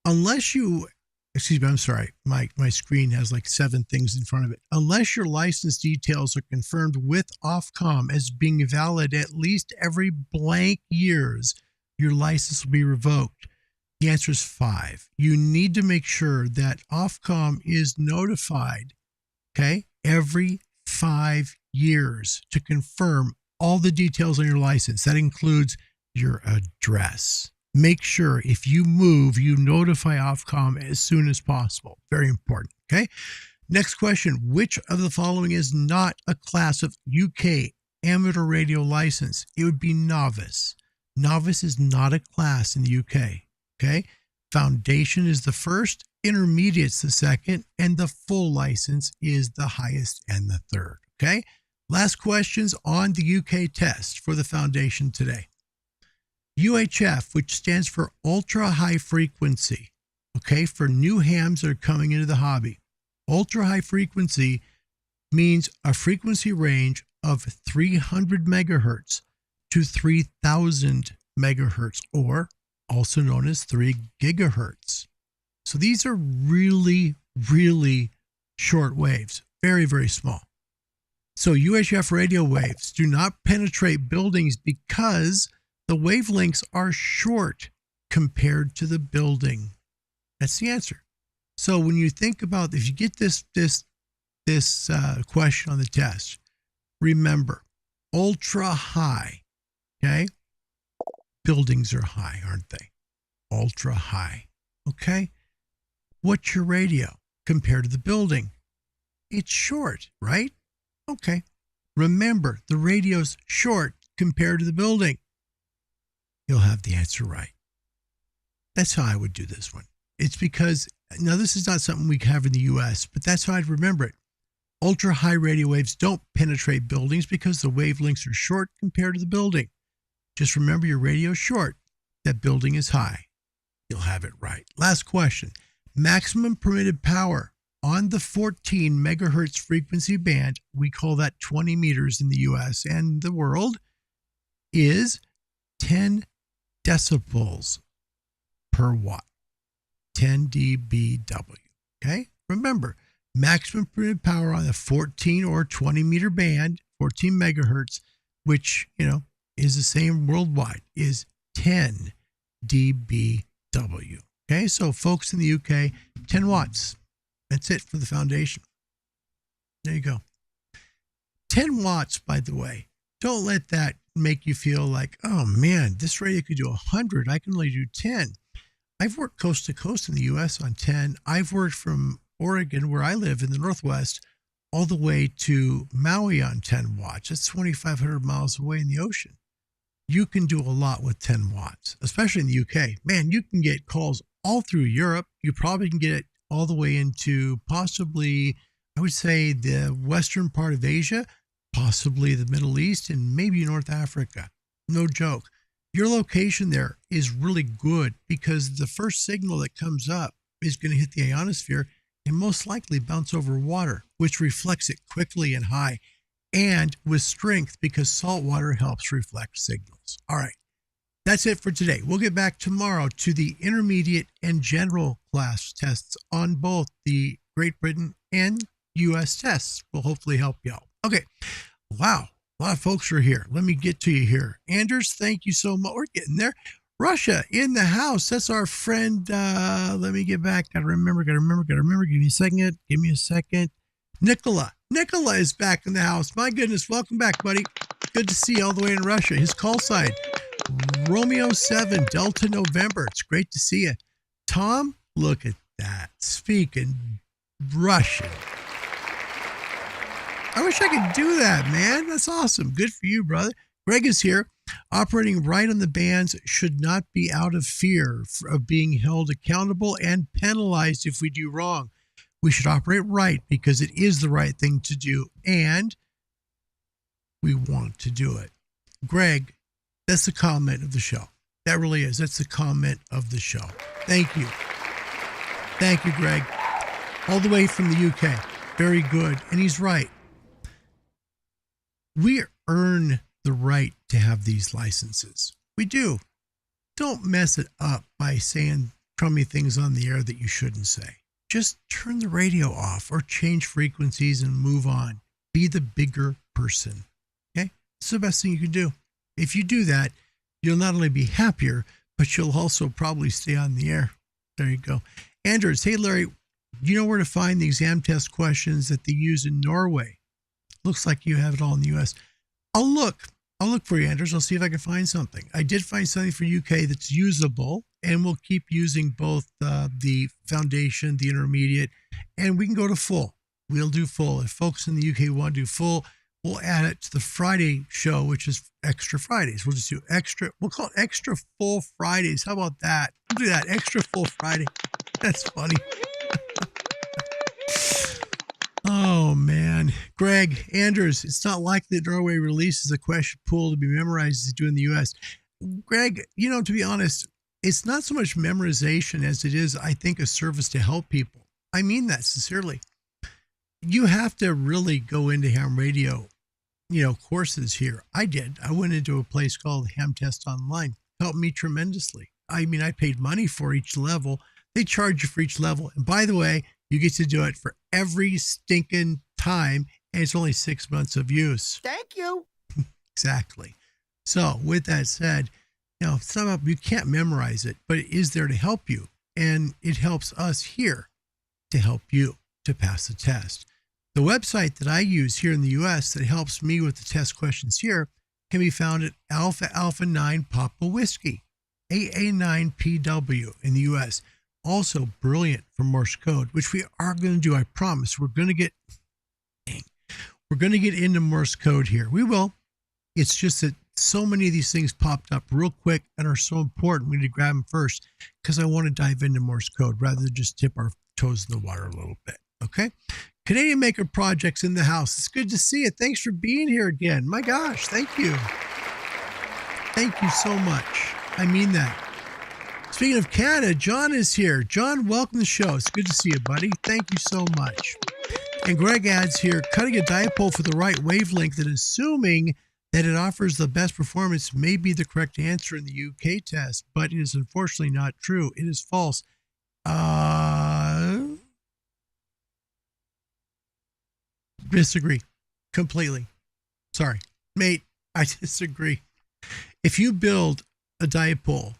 I'm sorry, my screen has like 7 things in front of it. Unless your license details are confirmed with Ofcom as being valid at least every blank years, your license will be revoked. The answer is 5. You need to make sure that Ofcom is notified, okay, every 5 years to confirm all the details on your license. That includes your address. Make sure if you move, you notify Ofcom as soon as possible. Very important. Okay. Next question. Which of the following is not a class of UK amateur radio license? It would be novice. Novice is not a class in the UK. Okay. Foundation is the first, intermediate's the second, and the full license is the highest and the third. Okay. Last questions on the UK test for the foundation today. UHF, which stands for ultra high frequency, okay, for new hams that are coming into the hobby. Ultra high frequency means a frequency range of 300 megahertz to 3000 megahertz, or also known as 3 gigahertz. So these are really, really short waves, very, very small. So UHF radio waves do not penetrate buildings because the wavelengths are short compared to the building. That's the answer. So when you think about, if you get this question on the test, remember, ultra high, okay? Buildings are high, aren't they? Ultra high, okay? What's your radio compared to the building? It's short, right? Okay. Remember, the radio's short compared to the building. You'll have the answer right. That's how I would do this one. It's because, now this is not something we have in the US, but that's how I'd remember it. Ultra high radio waves don't penetrate buildings because the wavelengths are short compared to the building. Just remember your radio's short. That building is high. You'll have it right. Last question. Maximum permitted power on the 14 megahertz frequency band, we call that 20 meters in the US and the world, is 10 decibels per watt, 10 dBW. Okay, remember, Maximum permitted power on the 14 or 20 meter band, 14 megahertz, which, is the same worldwide, is 10 dBW. Okay, so folks in the UK, 10 watts. That's it for the foundation. There you go. 10 watts, by the way. Don't let that make you feel like, oh man, this radio could do 100. I can only do 10. I've worked coast to coast in the US on 10. I've worked from Oregon, where I live in the Northwest, all the way to Maui on 10 watts. That's 2,500 miles away in the ocean. You can do a lot with 10 watts, especially in the UK. Man, you can get calls all through Europe. You probably can get it all the way into possibly, I would say, the western part of Asia, possibly the Middle East, and maybe North Africa. No joke. Your location there is really good because the first signal that comes up is going to hit the ionosphere and most likely bounce over water, which reflects it quickly and high and with strength because salt water helps reflect signals. All right. That's it for today. We'll get back tomorrow to the intermediate and general class tests on both the Great Britain and U.S. tests. Will hopefully help you out. Okay. Wow. A lot of folks are here. Let me get to you here. Anders, thank you so much. We're getting there. Russia in the house. That's our friend. Let me get back. Gotta remember. Give me a second. Nicola is back in the house. My goodness. Welcome back, buddy. Good to see you all the way in Russia. His call sign, Romeo 7, Delta November. It's great to see you. Tom, look at that. Speaking Russian. I wish I could do that, man. That's awesome. Good for you, brother. Greg is here. Operating right on the bands should not be out of fear of being held accountable and penalized if we do wrong. We should operate right because it is the right thing to do, and we want to do it. Greg, that's the comment of the show. That really is. That's the comment of the show. Thank you. Thank you, Greg. All the way from the UK. Very good. And he's right. We earn the right to have these licenses. We do. Don't mess it up by saying crummy things on the air that you shouldn't say. Just turn the radio off or change frequencies and move on. Be the bigger person. Okay? It's the best thing you can do. If you do that, you'll not only be happier, but you'll also probably stay on the air. There you go. Anders, hey, Larry, you know where to find the exam test questions that they use in Norway? Looks like you have it all in the U.S. I'll look for you, Anders. I'll see if I can find something. I did find something for UK that's usable, and we'll keep using both the foundation, the intermediate, and we can go to full. We'll do full. If folks in the UK want to do full, we'll add it to the Friday show, which is Extra Fridays. We'll just do extra. We'll call it Extra Full Fridays. How about that? We'll do that. Extra Full Friday. That's funny. Oh, man. Greg, Anders, it's not likely that Norway releases a question pool to be memorized as they do in the U.S. Greg, to be honest, it's not so much memorization as it is, I think, a service to help people. I mean that sincerely. You have to really go into ham radio, courses here. I did. I went into a place called Ham Test Online. Helped me tremendously. I mean, I paid money for each level. They charge you for each level. And by the way, you get to do it for every stinking time, and it's only 6 months of use. Thank you. Exactly. So with that said, you can't memorize it, but it is there to help you. And it helps us here to help you to pass the test. The website that I use here in the U.S. that helps me with the test questions here can be found at Alpha 9 Papa Whiskey, AA9PW in the U.S. Also brilliant for Morse code, which we are going to do. I promise. We're going to get into Morse code here. We will. It's just that so many of these things popped up real quick and are so important. We need to grab them first because I want to dive into Morse code rather than just dip our toes in the water a little bit. Okay. Canadian Maker Projects in the house. It's good to see you. Thanks for being here again. My gosh. Thank you. Thank you so much. I mean that. Speaking of Canada, John is here. John, welcome to the show. It's good to see you, buddy. Thank you so much. And Greg adds here, cutting a dipole for the right wavelength and assuming that it offers the best performance may be the correct answer in the UK test, but it is unfortunately not true. It is false. Disagree completely. Sorry, mate. I disagree. If you build a dipole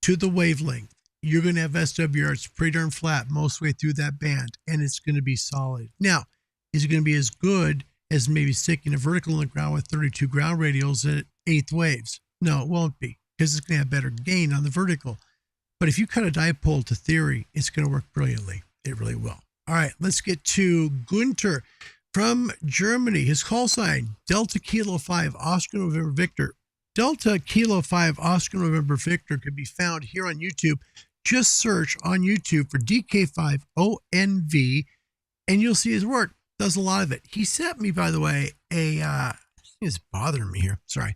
to the wavelength, you're going to have SWR pretty darn flat most way through that band, and it's going to be solid. Now, is it going to be as good as maybe sticking a vertical in the ground with 32 ground radials at eighth waves? No, it won't be, because it's going to have better gain on the vertical. But if you cut a dipole to theory, it's going to work brilliantly. It really will. All right, let's get to Gunter from Germany. His call sign, Delta Kilo 5 Oscar November Victor. Delta Kilo 5 Oscar November Victor can be found here on YouTube. Just search on YouTube for DK5ONV, and you'll see his work. Does a lot of it. He sent me, by the way, it's bothering me here. Sorry.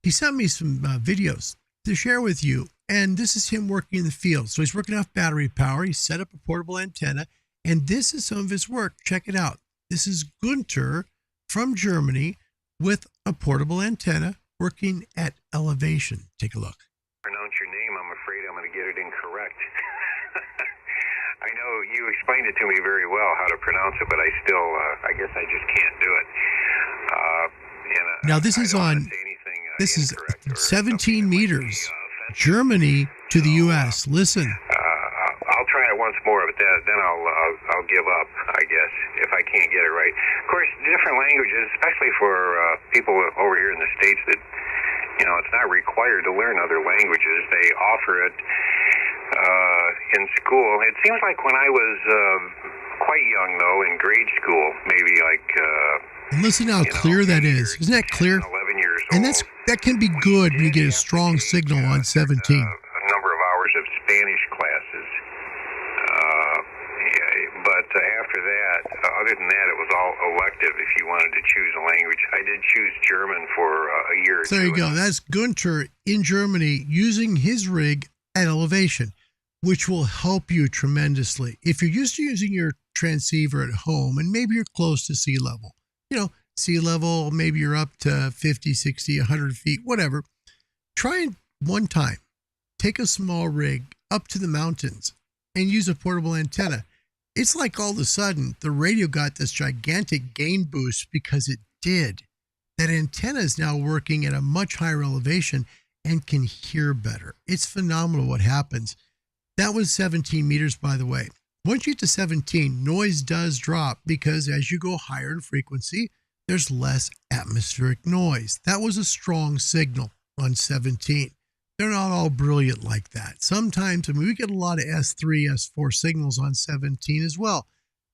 He sent me some videos to share with you, and this is him working in the field. So he's working off battery power. He set up a portable antenna, and this is some of his work. Check it out. This is Gunter from Germany with a portable antenna working at elevation. Take a look. Pronounce your name. I'm afraid I'm going to get it incorrect. I know you explained it to me very well how to pronounce it, but I still, I guess I just can't do it. Now this is on, this is 17 meters, Germany to the U.S. Listen. I'll try it once more, but then I'll give up, I guess, if I can't get it right. Of course, different languages, especially for people over here in the States that, you know, it's not required to learn other languages. They offer it in school. It seems like when I was quite young, though, in grade school, maybe like... and listen how clear that is. Isn't that clear? 11 years old. And that can be good when you get a strong signal on 17. A number of hours of Spanish classes. But after that, other than that, it was all elective if you wanted to choose a language. I did choose German for a year or two. There you go. That's Gunter in Germany using his rig at elevation, which will help you tremendously. If you're used to using your transceiver at home and maybe you're close to sea level, you know, sea level, maybe you're up to 50, 60, 100 feet, whatever. Try it one time. Take a small rig up to the mountains and use a portable antenna. It's like all of a sudden the radio got this gigantic gain boost because it did. That antenna is now working at a much higher elevation and can hear better. It's phenomenal what happens. That was 17 meters, by the way. Once you get to 17, noise does drop because as you go higher in frequency, there's less atmospheric noise. That was a strong signal on 17. They're not all brilliant like that. Sometimes, I mean, we get a lot of S3, S4 signals on 17 as well.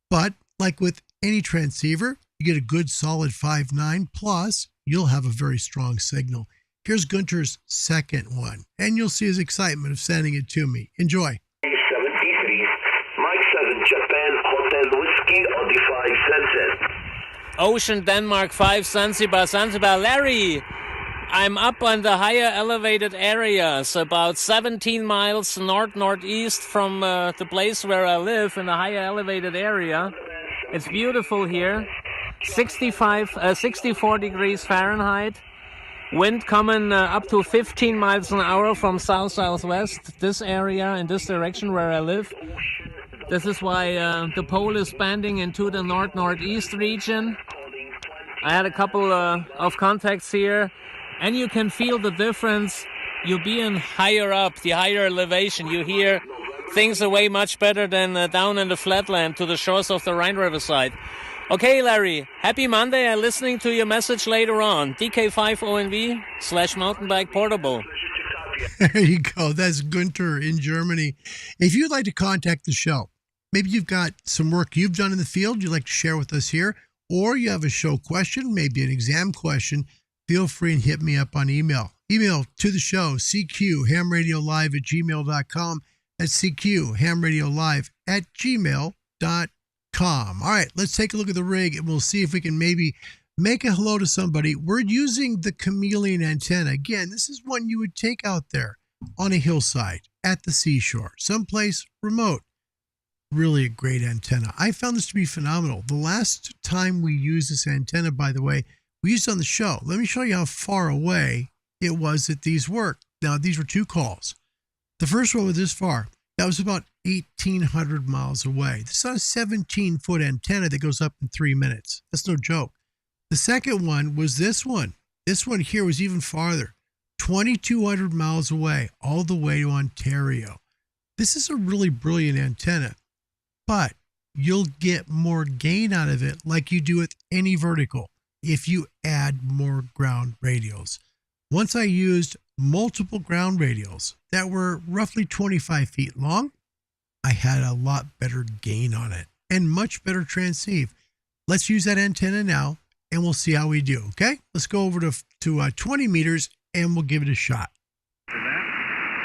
But like with any transceiver, you get a good solid 5.9 plus, you'll have a very strong signal. Here's Gunter's second one, and you'll see his excitement of sending it to me. Enjoy. 73, Mike 7, Japan, Hotel Whiskey on the 5 Sunset. Ocean Denmark 5 Zanzibar. Larry, I'm up on the higher elevated areas, about 17 miles northeast from the place where I live in the higher elevated area. It's beautiful here. 64 degrees Fahrenheit. Wind coming up to 15 miles an hour from south-southwest. This area, in this direction where I live. This is why the pole is bending into the northeast region. I had a couple of contacts here. And you can feel the difference. You being higher up, the higher elevation, you hear things are way much better than down in the flatland to the shores of the Rhine River side. Okay, Larry, happy Monday. I'm listening to your message later on. DK5ONV/mountain bike portable. There you go. That's Gunter in Germany. If you'd like to contact the show, maybe you've got some work you've done in the field you'd like to share with us here, or you have a show question, maybe an exam question, feel free and hit me up on email. Email to the show, cqhamradiolive@gmail.com. That's cqhamradiolive@gmail.com. All right, let's take a look at the rig and we'll see if we can maybe make a hello to somebody. We're using the chameleon antenna. Again, this is one you would take out there on a hillside, at the seashore, someplace remote. Really a great antenna. I found this to be phenomenal. The last time we used this antenna, by the way, we used it on the show. Let me show you how far away it was that these worked. Now, these were two calls. The first one was this far. That was about 1,800 miles away. This is a 17-foot antenna that goes up in 3 minutes. That's no joke. The second one was this one. This one here was even farther, 2,200 miles away, all the way to Ontario. This is a really brilliant antenna, but you'll get more gain out of it like you do with any vertical if you add more ground radios. Once I used multiple ground radios that were roughly 25 feet long, I had a lot better gain on it and much better transceive. Let's use that antenna now and we'll see how we do, okay? Let's go over to 20 meters and we'll give it a shot. For that,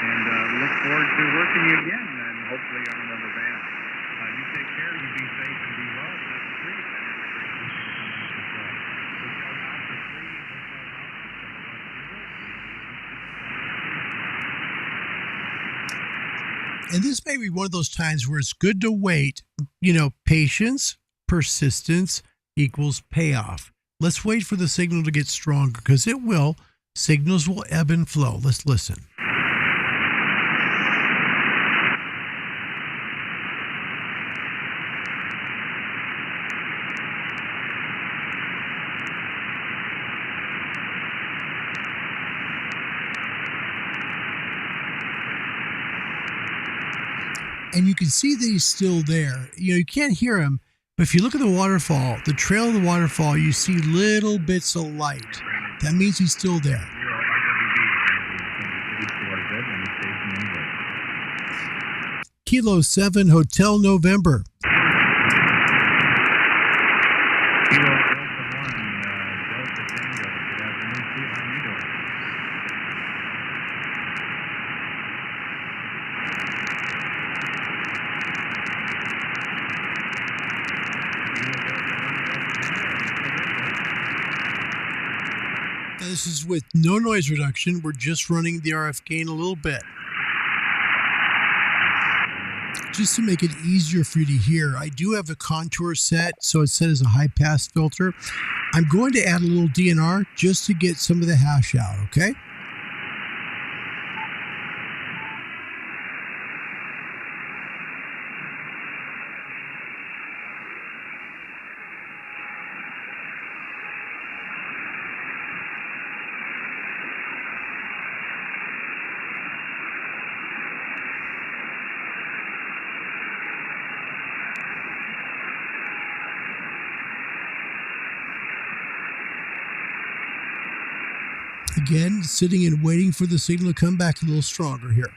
and look forward to working you again and hopefully on another band. You take care, you be safe and be well. That's the free. And this may be one of those times where it's good to wait. You know, patience, persistence equals payoff. Let's wait for the signal to get stronger because it will. Signals will ebb and flow. Let's listen. And you can see that he's still there. You know, you can't hear him, but if you look at the waterfall, the trail of the waterfall, you see little bits of light. That means he's still there. Kilo 7 Hotel November. Kilo Delta 1, Delta Tango. Good afternoon, Steve. How are you doing? Now, this is with no noise reduction. We're just running the RF gain a little bit. Just to make it easier for you to hear, I do have a contour set, so it's set as a high-pass filter. I'm going to add a little DNR just to get some of the hash out, okay? Again, sitting and waiting for the signal to come back a little stronger here.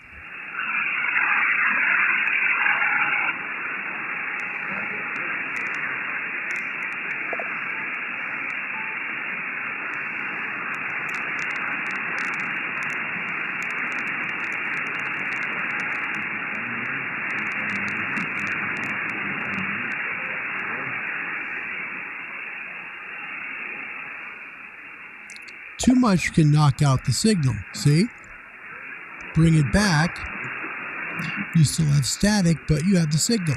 Too much can knock out the signal, see? Bring it back, you still have static, but you have the signal.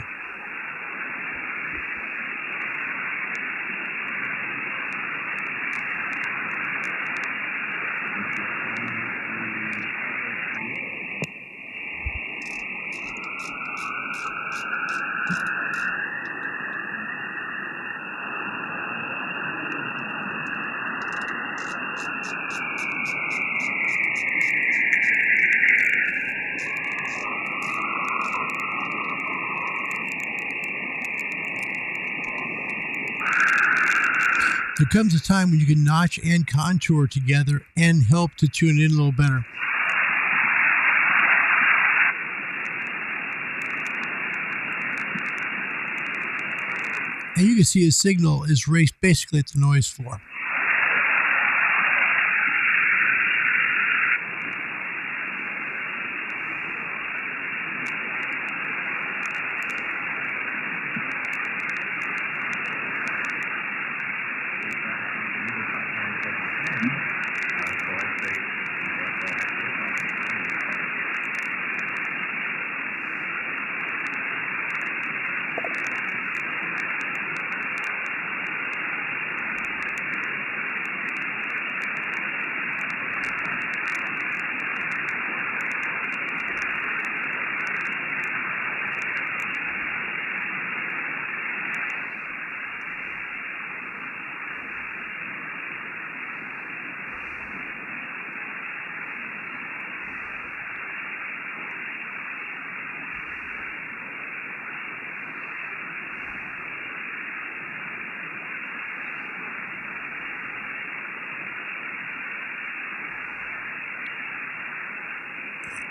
There comes a time when you can notch and contour together and help to tune in a little better. And you can see his signal is raced basically at the noise floor.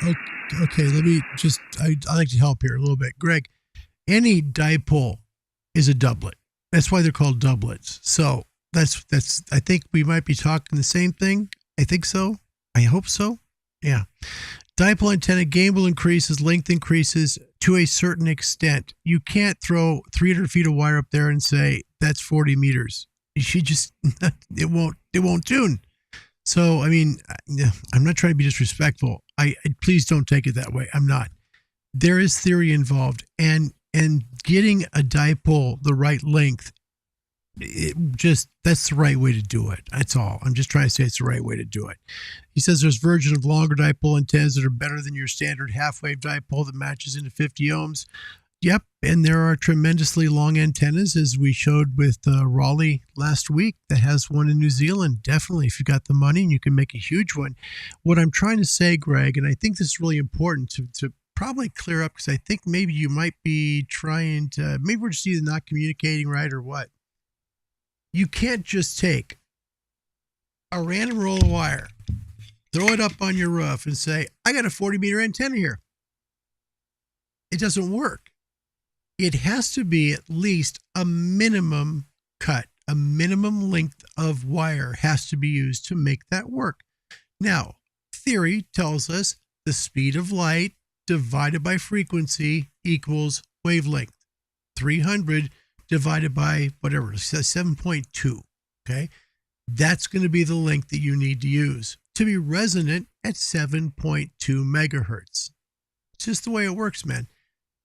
Okay, let me just, I like to help here a little bit. Greg, any dipole is a doublet. That's why they're called doublets. So that's, I think we might be talking the same thing. I think so. I hope so. Yeah. Dipole antenna gain will increase as length increases to a certain extent. You can't throw 300 feet of wire up there and say that's 40 meters. You should just, it won't tune. So, I mean, I'm not trying to be disrespectful. I please don't take it that way. I'm not. There is theory involved, and getting a dipole the right length, that's the right way to do it. That's all. I'm just trying to say it's the right way to do it. He says there's version of longer dipole antennas that are better than your standard half-wave dipole that matches into 50 ohms. Yep, and there are tremendously long antennas, as we showed with Raleigh last week, that has one in New Zealand. Definitely, if you got the money and you can make a huge one. What I'm trying to say, Greg, and I think this is really important to probably clear up, because I think maybe you might be trying to, maybe we're just either not communicating right or what. You can't just take a random roll of wire, throw it up on your roof and say, I got a 40-meter antenna here. It doesn't work. It has to be at least a minimum cut, a minimum length of wire has to be used to make that work. Now, theory tells us the speed of light divided by frequency equals wavelength. 300 divided by whatever, 7.2, okay? That's going to be the length that you need to use to be resonant at 7.2 megahertz. It's just the way it works, man.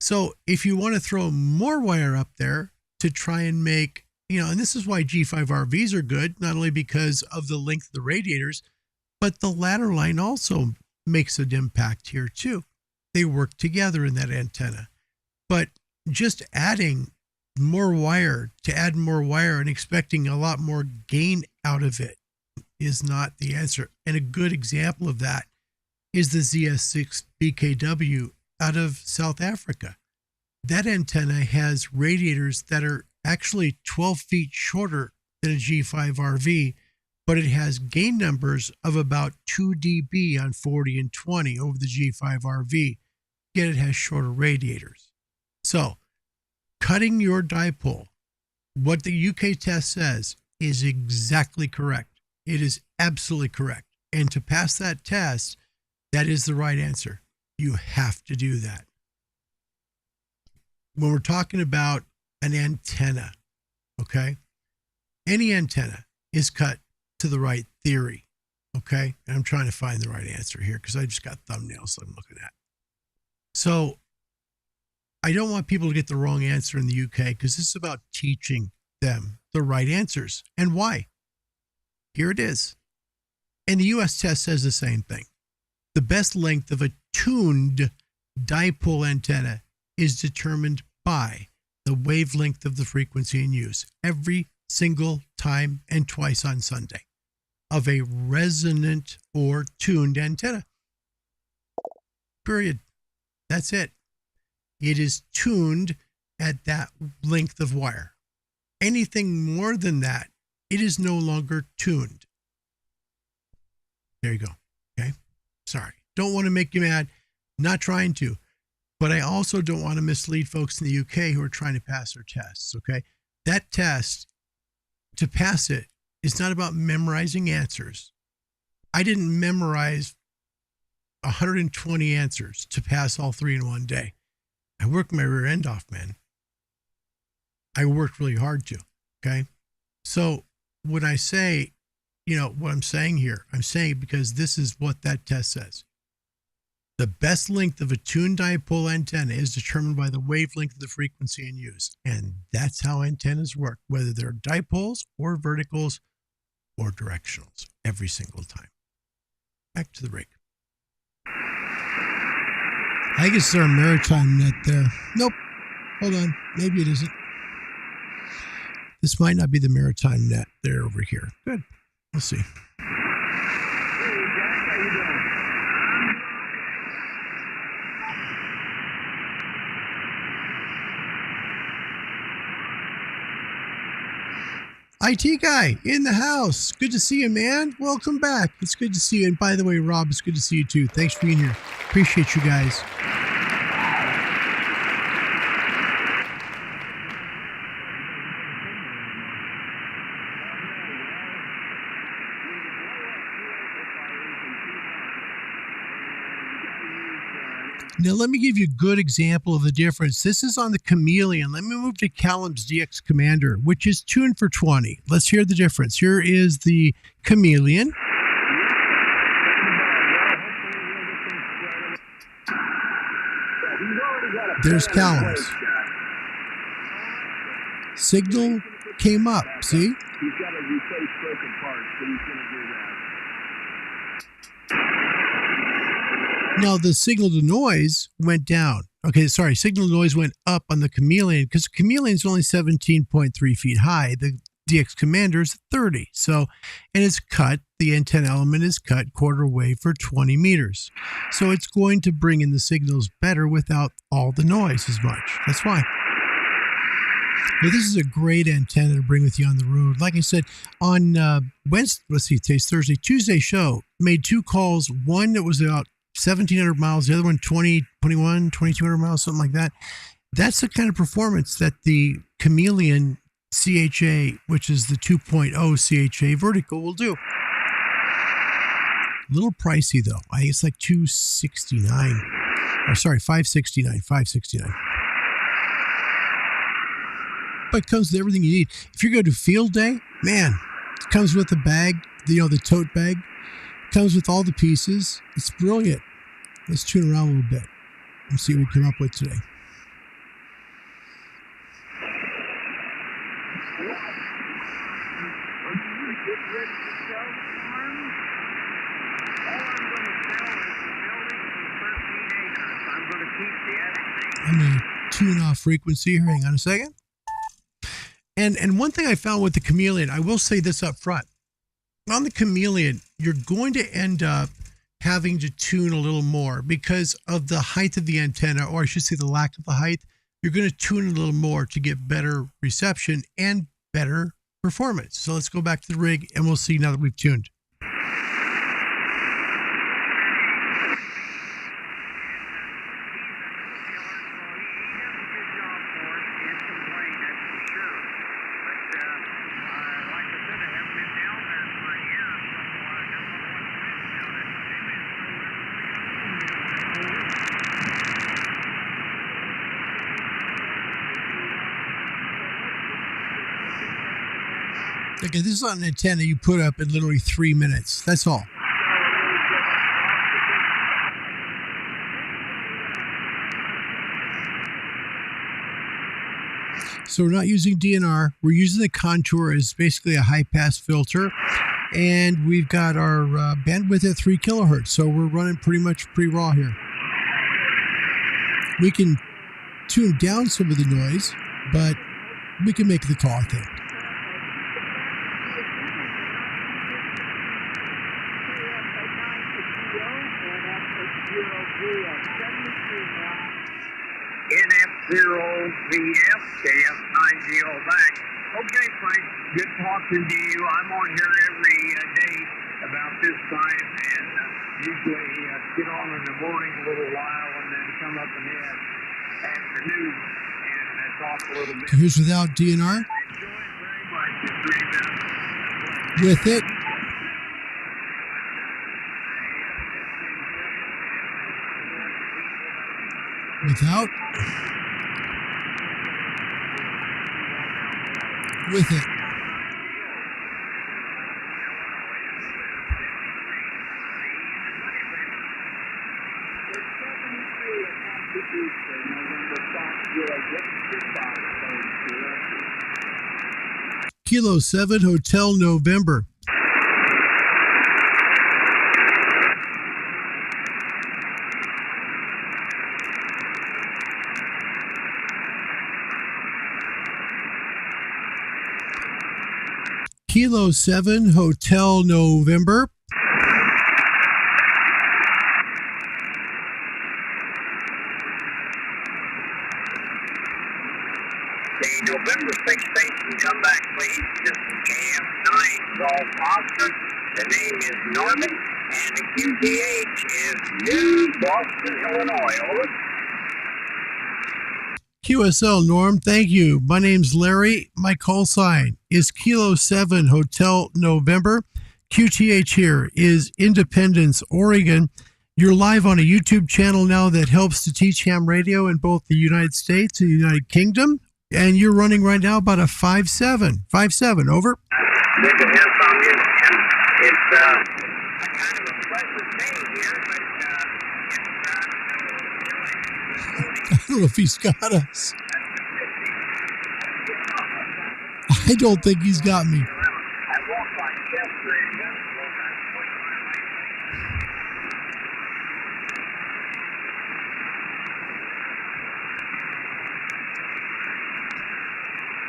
So if you want to throw more wire up there to try and make, and this is why G5RVs are good, not only because of the length of the radiators, but the ladder line also makes an impact here too. They work together in that antenna. But just adding more wire to add more wire and expecting a lot more gain out of it is not the answer. And a good example of that is the ZS6 BKW out of South Africa. That antenna has radiators that are actually 12 feet shorter than a G5RV, but it has gain numbers of about 2 dB on 40 and 20 over the G5RV, yet it has shorter radiators. So cutting your dipole, what the UK test says, is exactly correct. It is absolutely correct. And to pass that test, that is the right answer. You have to do that. When we're talking about an antenna, okay, any antenna is cut to the right theory, okay? And I'm trying to find the right answer here because I just got thumbnails I'm looking at. So I don't want people to get the wrong answer in the UK because this is about teaching them the right answers and why. Here it is. And the US test says the same thing. The best length of a tuned dipole antenna is determined by the wavelength of the frequency in use every single time and twice on Sunday of a resonant or tuned antenna. Period. That's it. It is tuned at that length of wire. Anything more than that, it is no longer tuned. There you go. Okay. Sorry. Don't want to make you mad. Not trying to. But I also don't want to mislead folks in the UK who are trying to pass their tests. Okay. That test, to pass it, is not about memorizing answers. I didn't memorize 120 answers to pass all three in one day. I worked my rear end off, man. I worked really hard to. Okay. So when I say, what I'm saying here, I'm saying because this is what that test says. The best length of a tuned dipole antenna is determined by the wavelength of the frequency in use. And that's how antennas work, whether they're dipoles or verticals or directionals, every single time. Back to the rig. I guess there's a maritime net there. Nope. Hold on. Maybe it isn't. This might not be the maritime net there over here. Good. We'll see. IT guy in the house. Good to see you, man. Welcome back. It's good to see you. And by the way, Rob, it's good to see you too. Thanks for being here. Appreciate you guys. Now, let me give you a good example of the difference. This is on the Chameleon. Let me move to Callum's DX Commander, which is tuned for 20. Let's hear the difference. Here is the Chameleon. There's Callum's. Signal came up, see? He's got to replace broken parts, so he's going to do that. Now, the signal to noise went down. Okay, sorry, signal to noise went up on the Chameleon because the Chameleon is only 17.3 feet high. The DX Commander is 30. So, and it's cut, the antenna element is cut quarter wave for 20 meters. So it's going to bring in the signals better without all the noise as much. That's why. But this is a great antenna to bring with you on the road. Like I said, on Wednesday, let's see, today's Thursday, Tuesday show, made 2 calls. One that was about 1,700 miles, the other one 2,200 miles, something like that. That's the kind of performance that the Chameleon CHA, which is the 2.0 CHA vertical, will do. A little pricey though. I think it's like $269. Or sorry, $569. But it comes with everything you need. If you go to field day, man, it comes with a bag, the tote bag. It comes with all the pieces. It's brilliant. Let's tune around a little bit and see what we come up with today. I'm going to tune off frequency here. Hang on a second. And one thing I found with the Chameleon, I will say this up front. On the Chameleon, you're going to end up having to tune a little more because of the height of the antenna, or I should say the lack of the height. You're going to tune a little more to get better reception and better performance. So let's go back to the rig and we'll see now that we've tuned. Okay, this is not an antenna you put up in literally 3 minutes. That's all. So we're not using DNR. We're using the contour as basically a high-pass filter. And we've got our bandwidth at 3 kilohertz. So we're running pretty raw here. We can tune down some of the noise, but we can make the call, I think. NF0VF, KF90 back. Okay, Frank, good talking to you. I'm on here every day about this time, and usually get on in the morning a little while and then come up and head afternoon and talk a little bit. Here's without DNR. I enjoy it very much. It's really been With it. Without. With it. Kilo 7 Hotel November. Kilo 7 Hotel November. The November 6 station, come back please. This is KF9 Golf Oscar. The name is Norman, And the QTH is New Boston, Illinois. Over. QSL, Norm, thank you. My name's Larry. My call sign is Kilo 7 Hotel November. QTH here is Independence, Oregon. You're live on a YouTube channel now that helps to teach ham radio in both the United States and the United Kingdom. And you're running right now about a 5.7. 5.7, over. Good to hear from you. And it's a kind of a pleasant day here, but I don't know if he's got us. I don't think he's got me. I walk by Chester and Gunter.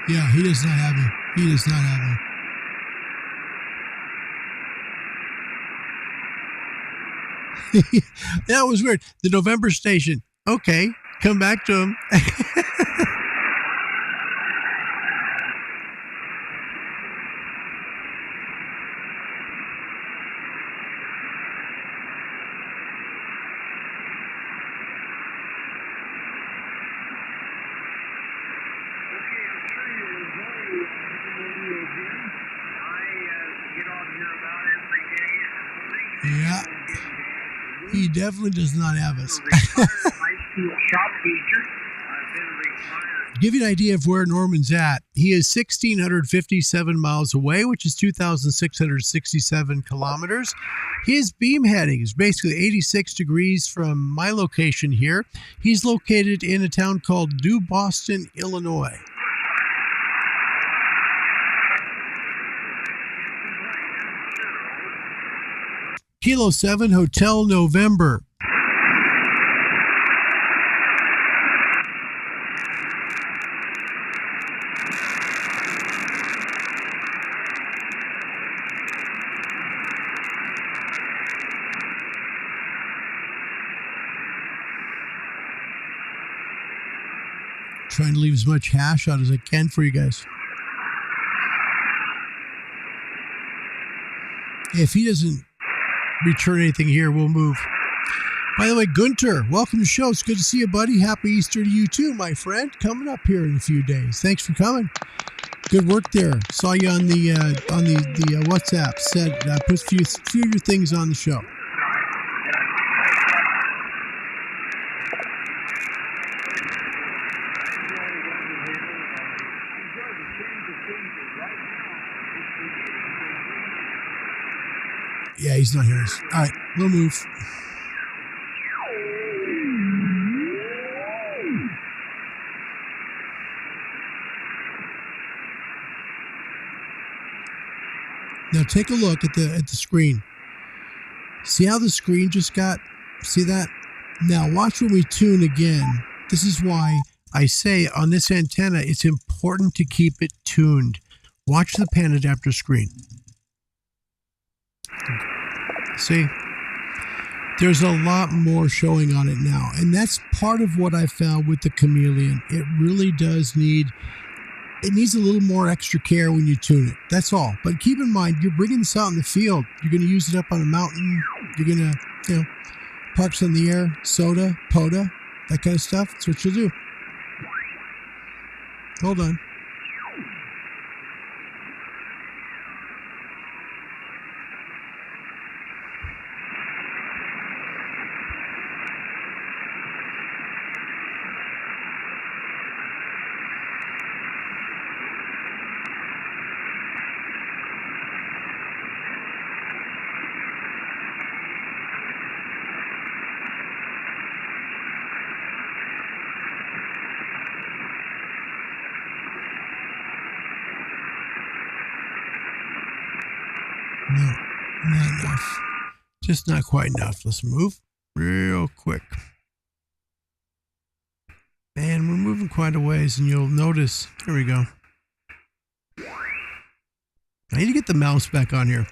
Yeah, he does not have me. He does not have me. That was weird. The November station. Okay, come back to him. Yeah, he definitely does not have us. Give you an idea of where Norman's at. He is 1,657 miles away, which is 2,667 kilometers. His beam heading is basically 86 degrees from my location here. He's located in a town called New Boston, Illinois. Kilo 7 Hotel November. Trying to leave as much hash out as I can for you guys. If he doesn't return anything here, we'll move. By the way, Gunter, welcome to the show. It's good to see you, buddy. Happy Easter to you too, my friend. Coming up here in a few days. Thanks for coming. Good work there. Saw you on the WhatsApp. Said put a few of your things on the show. Yeah, he's not hearing us. All right, we'll move. Now take a look at the screen. See how the screen just got? See that? Now watch when we tune again. This is why I say on this antenna, it's important to keep it tuned. Watch the pan adapter screen. See, there's a lot more showing on it now, and that's part of what I found with the Chameleon. It really does need, it needs a little more extra care when you tune it. That's all. But keep in mind, you're bringing this out in the field. You're going to use it up on a mountain. You're going to, parks on the air, soda, POTA, that kind of stuff. That's what you'll do. Hold on. No, not enough. Just not quite enough. Let's move real quick. And we're moving quite a ways, and you'll notice, here we go. I need to get the mouse back on here.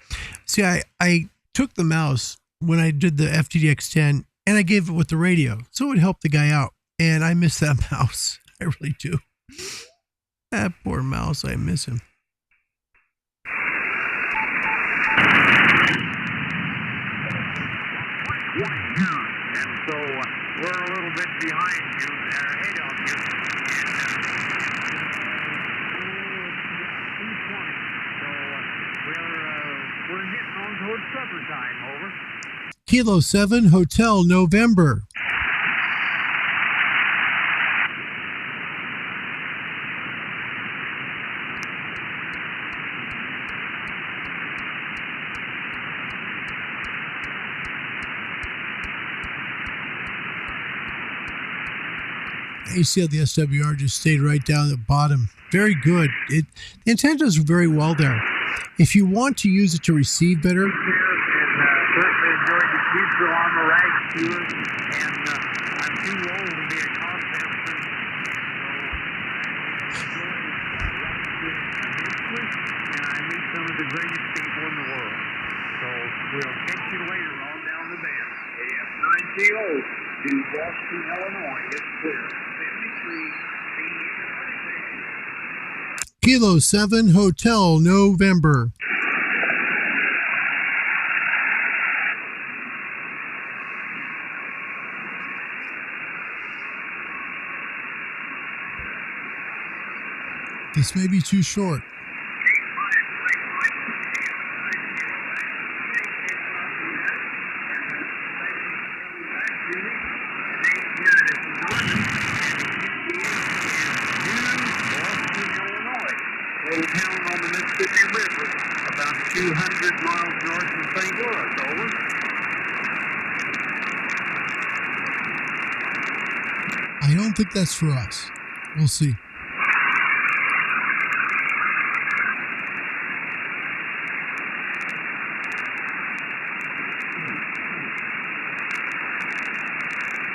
See, I took the mouse when I did the FTDX10, and I gave it with the radio, so it would help the guy out. And I miss that mouse. I really do. That poor mouse, I miss him. And so we're a little bit behind you, ahead of you. And 2:20. So we're getting on towards supper time. Over. Kilo 7 Hotel November. You see how the SWR just stayed right down at the bottom. Very good. The antenna does very well there. If you want to use it to receive better, Certainly enjoyed the future on the rag skewer, and I'm too old to be a cost estimate, and I meet some of the greatest people in the world. So we'll catch you later on down the band. AF9CO to Boston, Illinois. It's clear. 53. Kilo 7 Hotel November. This may be too short. Little town on the Mississippi River, about 200 miles north of St. Louis. Over. I don't think that's for us. We'll see.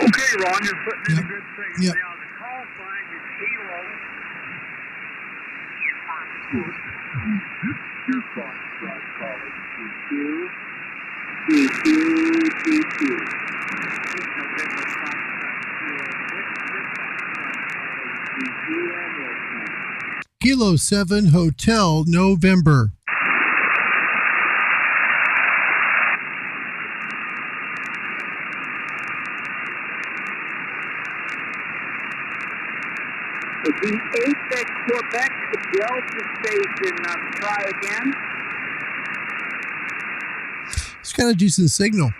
Okay, Ron, you're putting in a good thing. Yep. Now, the call sign is Kilo. Your Foxtrot calling T2. November Foxtrot Kilo 6. Your Foxtrot calling T2 and Kilo 7 Hotel November. The 8 at Quebec Delta Station, try again. It's got a decent signal.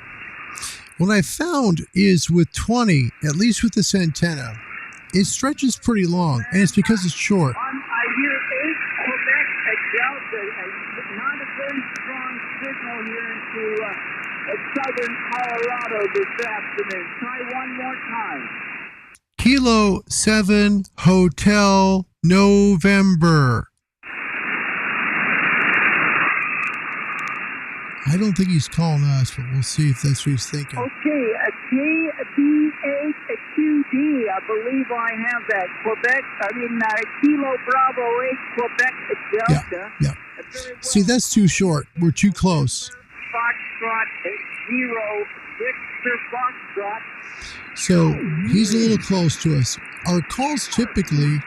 What I found is with 20, at least with this antenna, it stretches pretty long, and it's because it's short. I hear 8 Quebec Delta, not a very strong signal here into southern Colorado this afternoon. Try one more time. Kilo 7 Hotel November. I don't think he's calling us, but we'll see if that's what he's thinking. Okay, KB8QD, I believe I have that. Kilo Bravo 8 Quebec Delta. Yeah. See, that's too short. We're too close. Foxtrot 0 Victor Foxtrot. So he's a little close to us. Our calls typically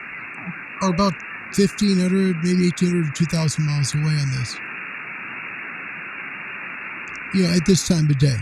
are about 1,500, maybe 1,800 to 2,000 miles away on this. You know, at this time of day.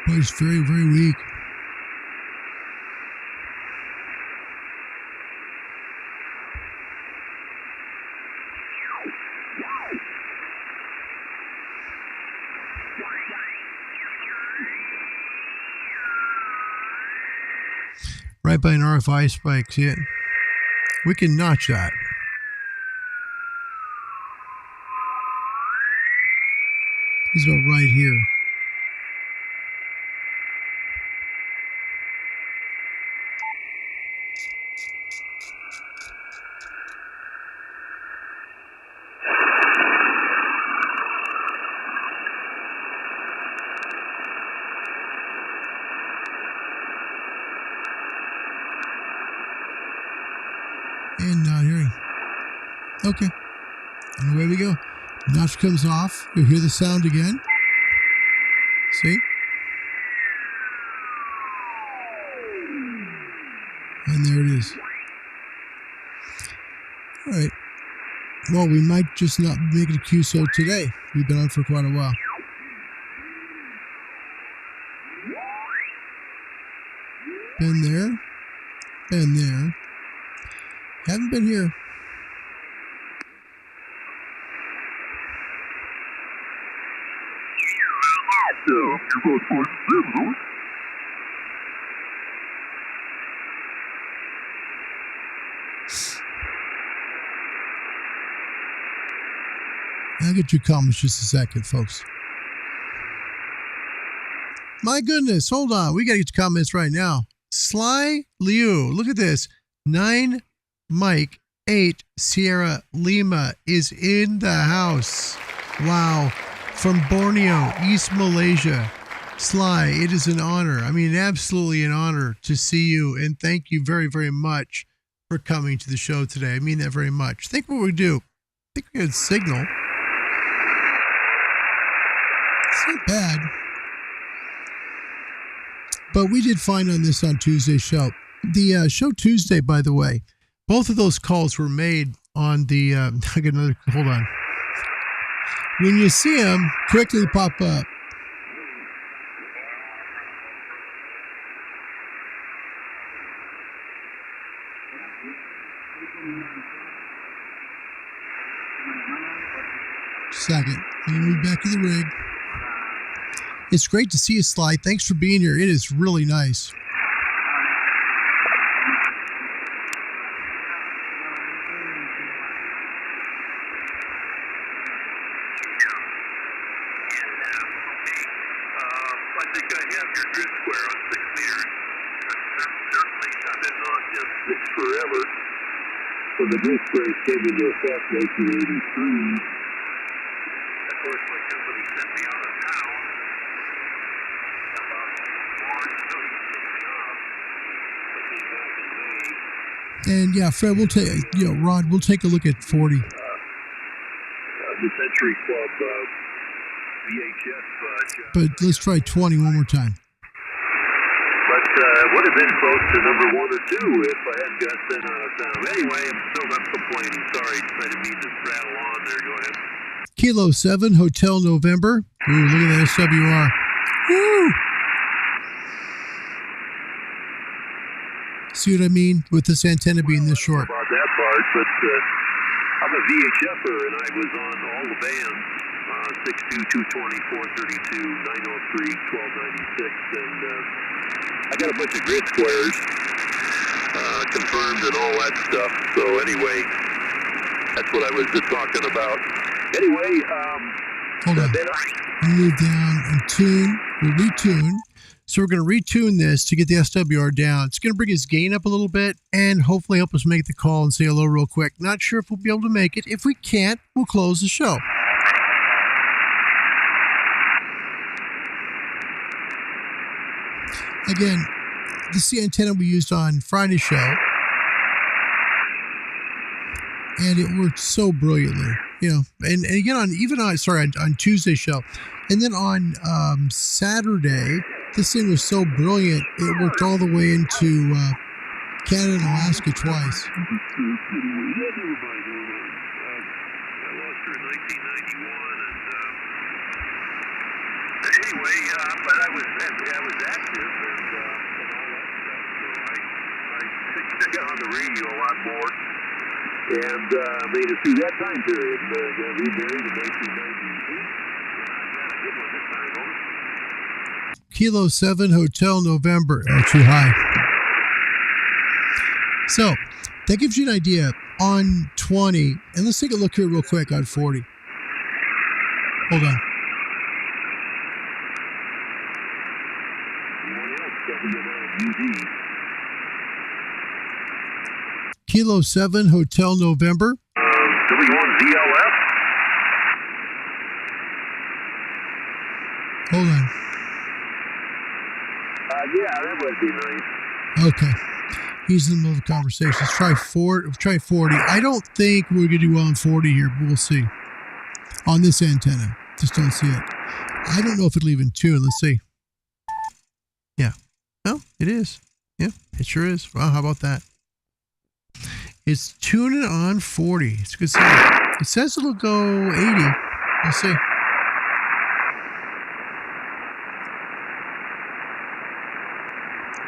But it's very, very weak. Right by an RFI spike, see it? We can notch that. He's about right here. And not hearing. Okay. And away we go. Notch comes off. You'll hear the sound again. See? And there it is. All right. Well, we might just not make it a QSO today. We've been on for quite a while. Been there. Been there. Haven't been here. I'll get your comments just a second, folks. My goodness, hold on. We got to get your comments right now. Sly Liu, look at this. 9 Mike 8 Sierra Lima is in the house. Wow. From Borneo, East Malaysia. Sly, it is an honor. I mean, absolutely an honor to see you. And thank you very, very much for coming to the show today. I mean that very much. Think what we do. I think we had signal. It's not bad. But we did find on this on Tuesday's show. The show Tuesday, by the way, both of those calls were made on the, I got another, hold on. When you see them, quickly pop up. Second. I'm going to be back in the rig. It's great to see you, Sly. Thanks for being here. It is really nice. The grid squares came into effect in 1983. Of course, my company sent me out of town about March. No, you kicked me off. I came back in May. And yeah, Fred, we'll take, Rod, we'll take a look at 40. The Century Club VHF job. But let's try 20 one more time. Would have been close to number 1 or 2 if I hadn't got sent out of town. Anyway, I'm still not complaining. Sorry, I didn't mean to rattle on there. Go ahead. Kilo 7, Hotel November. Ooh, look at that SWR. Woo! See what I mean? With this antenna being this short. About that part, but I'm a VHFer, and I was on all the bands. 62, 220, 432, 903, 1296, and I got a bunch of grid squares confirmed and all that stuff. So anyway, that's what I was just talking about. Anyway, hold on. We'll move down and tune. We'll retune. So we're going to retune this to get the SWR down. It's going to bring his gain up a little bit and hopefully help us make the call and say hello real quick. Not sure if we'll be able to make it. If we can't, we'll close the show. Again, this is the antenna we used on Friday's show. And it worked so brilliantly, and again on Tuesday's show. And then on Saturday, this thing was so brilliant, it worked all the way into Canada and Alaska twice. I lost her in 1991, and anyway, but I was active and all that stuff, so I got on the radio a lot more, and made it through that time period. Got remarried in 1998, and I got a good one this time, over. Kilo 7, Hotel November. Oh, too high. So, that gives you an idea on 20, and let's take a look here real quick on 40. Hold on. Kilo 7, Hotel November. 31 DLF. Hold on. Yeah, that would be nice. Okay. He's in the middle of a conversation. Let's try 40. I don't think we're going to do well on 40 here, but we'll see. On this antenna. Just don't see it. I don't know if it'll even tune. Let's see. Yeah. Well, it is. Yeah, it sure is. Wow, how about that? It's tuning on 40. It's a good sign. It says it'll go 80. We'll see.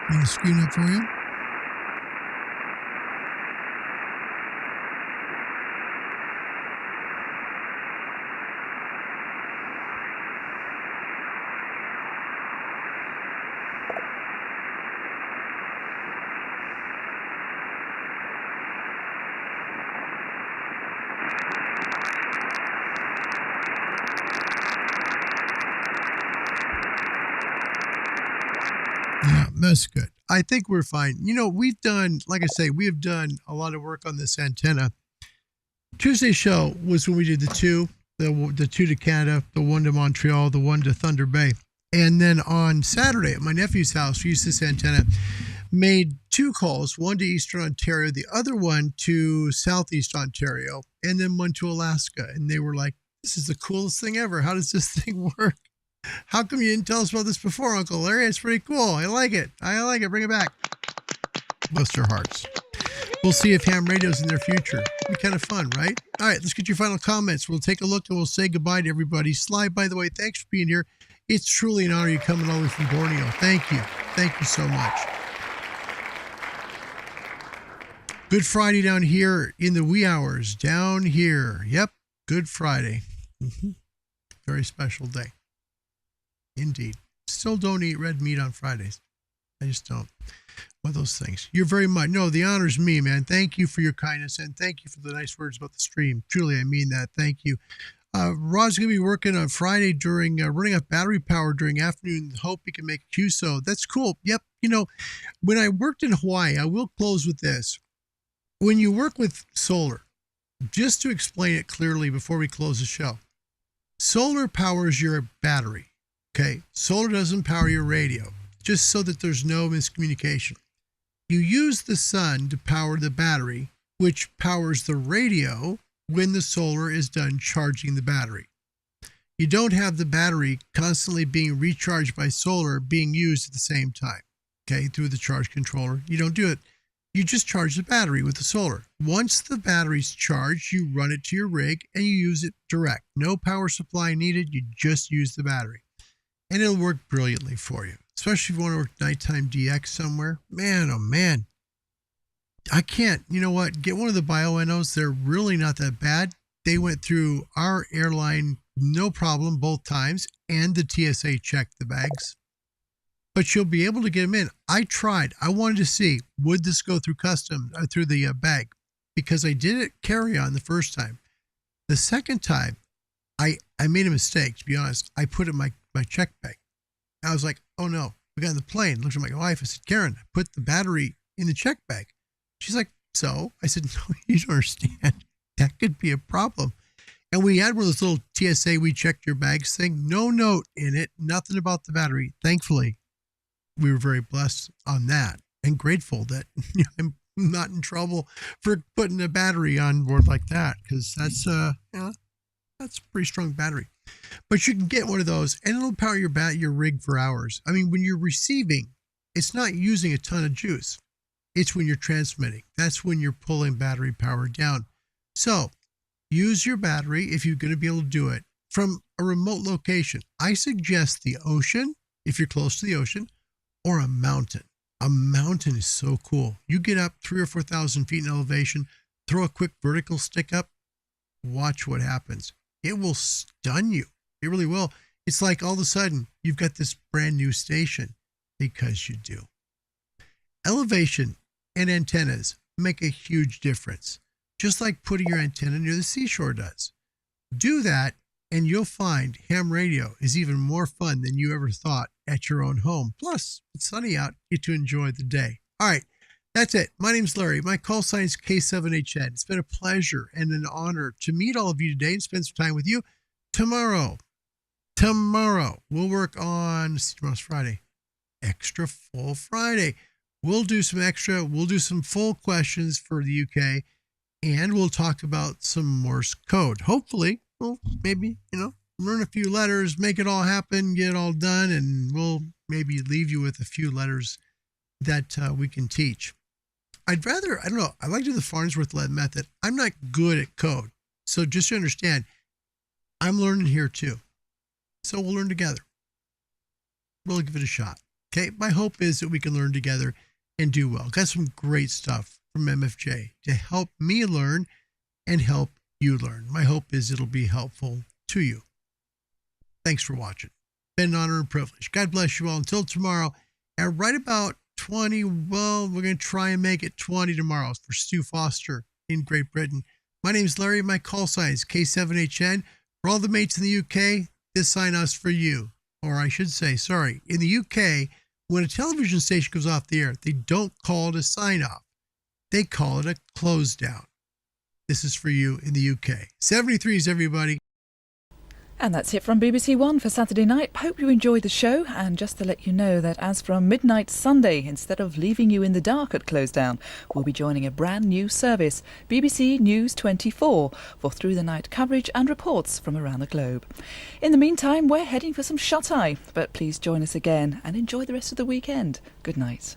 Bring the screen up for you. Yeah, that's good. I think we're fine. You know, we've done, like I say, we have done a lot of work on this antenna. Tuesday's show was when we did the two to Canada, the one to Montreal, the one to Thunder Bay. And then on Saturday at my nephew's house, we used this antenna, made two calls, one to Eastern Ontario, the other one to Southeast Ontario, and then one to Alaska. And they were like, this is the coolest thing ever. How does this thing work? How come you didn't tell us about this before, Uncle Larry? It's pretty cool. I like it. Bring it back. Bless their hearts. We'll see if ham radio's in their future. It'll be kind of fun, right? All right, let's get your final comments. We'll take a look and we'll say goodbye to everybody. Sly, by the way, thanks for being here. It's truly an honor you coming all the way from Borneo. Thank you. Thank you so much. Good Friday down here in the wee hours. Down here. Yep, Good Friday. Very special day. Indeed. Still don't eat red meat on Fridays. I just don't. One of those things. You're very much. No, the honor's me, man. Thank you for your kindness and thank you for the nice words about the stream. Truly, I mean that. Thank you. Rod's going to be working on Friday during running up battery power during afternoon. Hope he can make a QSO. That's cool. Yep. You know, when I worked in Hawaii, I will close with this. When you work with solar, just to explain it clearly before we close the show, solar powers your battery. Okay. Solar doesn't power your radio, just so that there's no miscommunication. You use the sun to power the battery, which powers the radio when the solar is done charging the battery. You don't have the battery constantly being recharged by solar being used at the same time, okay, through the charge controller. You don't do it. You just charge the battery with the solar. Once the battery's charged, you run it to your rig and you use it direct. No power supply needed. You just use the battery. And it'll work brilliantly for you, especially if you want to work nighttime DX somewhere. Man, oh man. I can't, you know what, get one of the BioNOs. They're really not that bad. They went through our airline, no problem, both times, and the TSA checked the bags. But you'll be able to get them in. I tried. I wanted to see, would this go through custom, through the bag? Because I did it carry-on the first time. The second time, I made a mistake, to be honest. I put it in my check bag. I was like, oh no, we got on the plane. Looked at my wife. I said, Karen, I put the battery in the check bag. She's like, so? I said, no, you don't understand. That could be a problem. And we had one of those little TSA, we checked your bags thing. No note in it, nothing about the battery. Thankfully, we were very blessed on that and grateful that I'm not in trouble for putting a battery on board like that, because that's that's a pretty strong battery. But you can get one of those and it'll power your rig for hours. I mean, when you're receiving, it's not using a ton of juice. It's when you're transmitting. That's when you're pulling battery power down. So use your battery if you're going to be able to do it from a remote location. I suggest the ocean, if you're close to the ocean, or a mountain. A mountain is so cool. You get up 3,000 or 4,000 feet in elevation, throw a quick vertical stick up, watch what happens. It will stun you. It really will. It's like all of a sudden you've got this brand new station because you do. Elevation and antennas make a huge difference, just like putting your antenna near the seashore does. Do that and you'll find ham radio is even more fun than you ever thought at your own home. Plus, it's sunny out. You get to enjoy the day. All right, that's it. My name's Larry. My call sign is K7HN. It's been a pleasure and an honor to meet all of you today and spend some time with you. Tomorrow, we'll work on, tomorrow's Friday, Extra Full Friday. we'll do some extra, we'll do some full questions for the UK, and we'll talk about some Morse code. Hopefully, we'll maybe, learn a few letters, make it all happen, get it all done, and we'll maybe leave you with a few letters that we can teach. I don't know, I like to do the Farnsworth method. I'm not good at code. So just to understand, I'm learning here too. So we'll learn together. We'll give it a shot. Okay. My hope is that we can learn together and do well. Got some great stuff from MFJ to help me learn and help you learn. My hope is it'll be helpful to you. Thanks for watching. Been an honor and privilege. God bless you all. Until tomorrow at right about 20. Well, we're going to try and make it 20 tomorrow for Stu Foster in Great Britain. My name is Larry. My call sign is K7HN. For all the mates in the UK, this sign us for you. Or I should say, sorry, in the UK, when a television station goes off the air, they don't call it a sign off. They call it a close down. This is for you in the UK. 73s, everybody. And that's it from BBC One for Saturday night. Hope you enjoyed the show. And just to let you know that as from midnight Sunday, instead of leaving you in the dark at close down, we'll be joining a brand new service, BBC News 24, for through the night coverage and reports from around the globe. In the meantime, we're heading for some shut-eye, but please join us again and enjoy the rest of the weekend. Good night.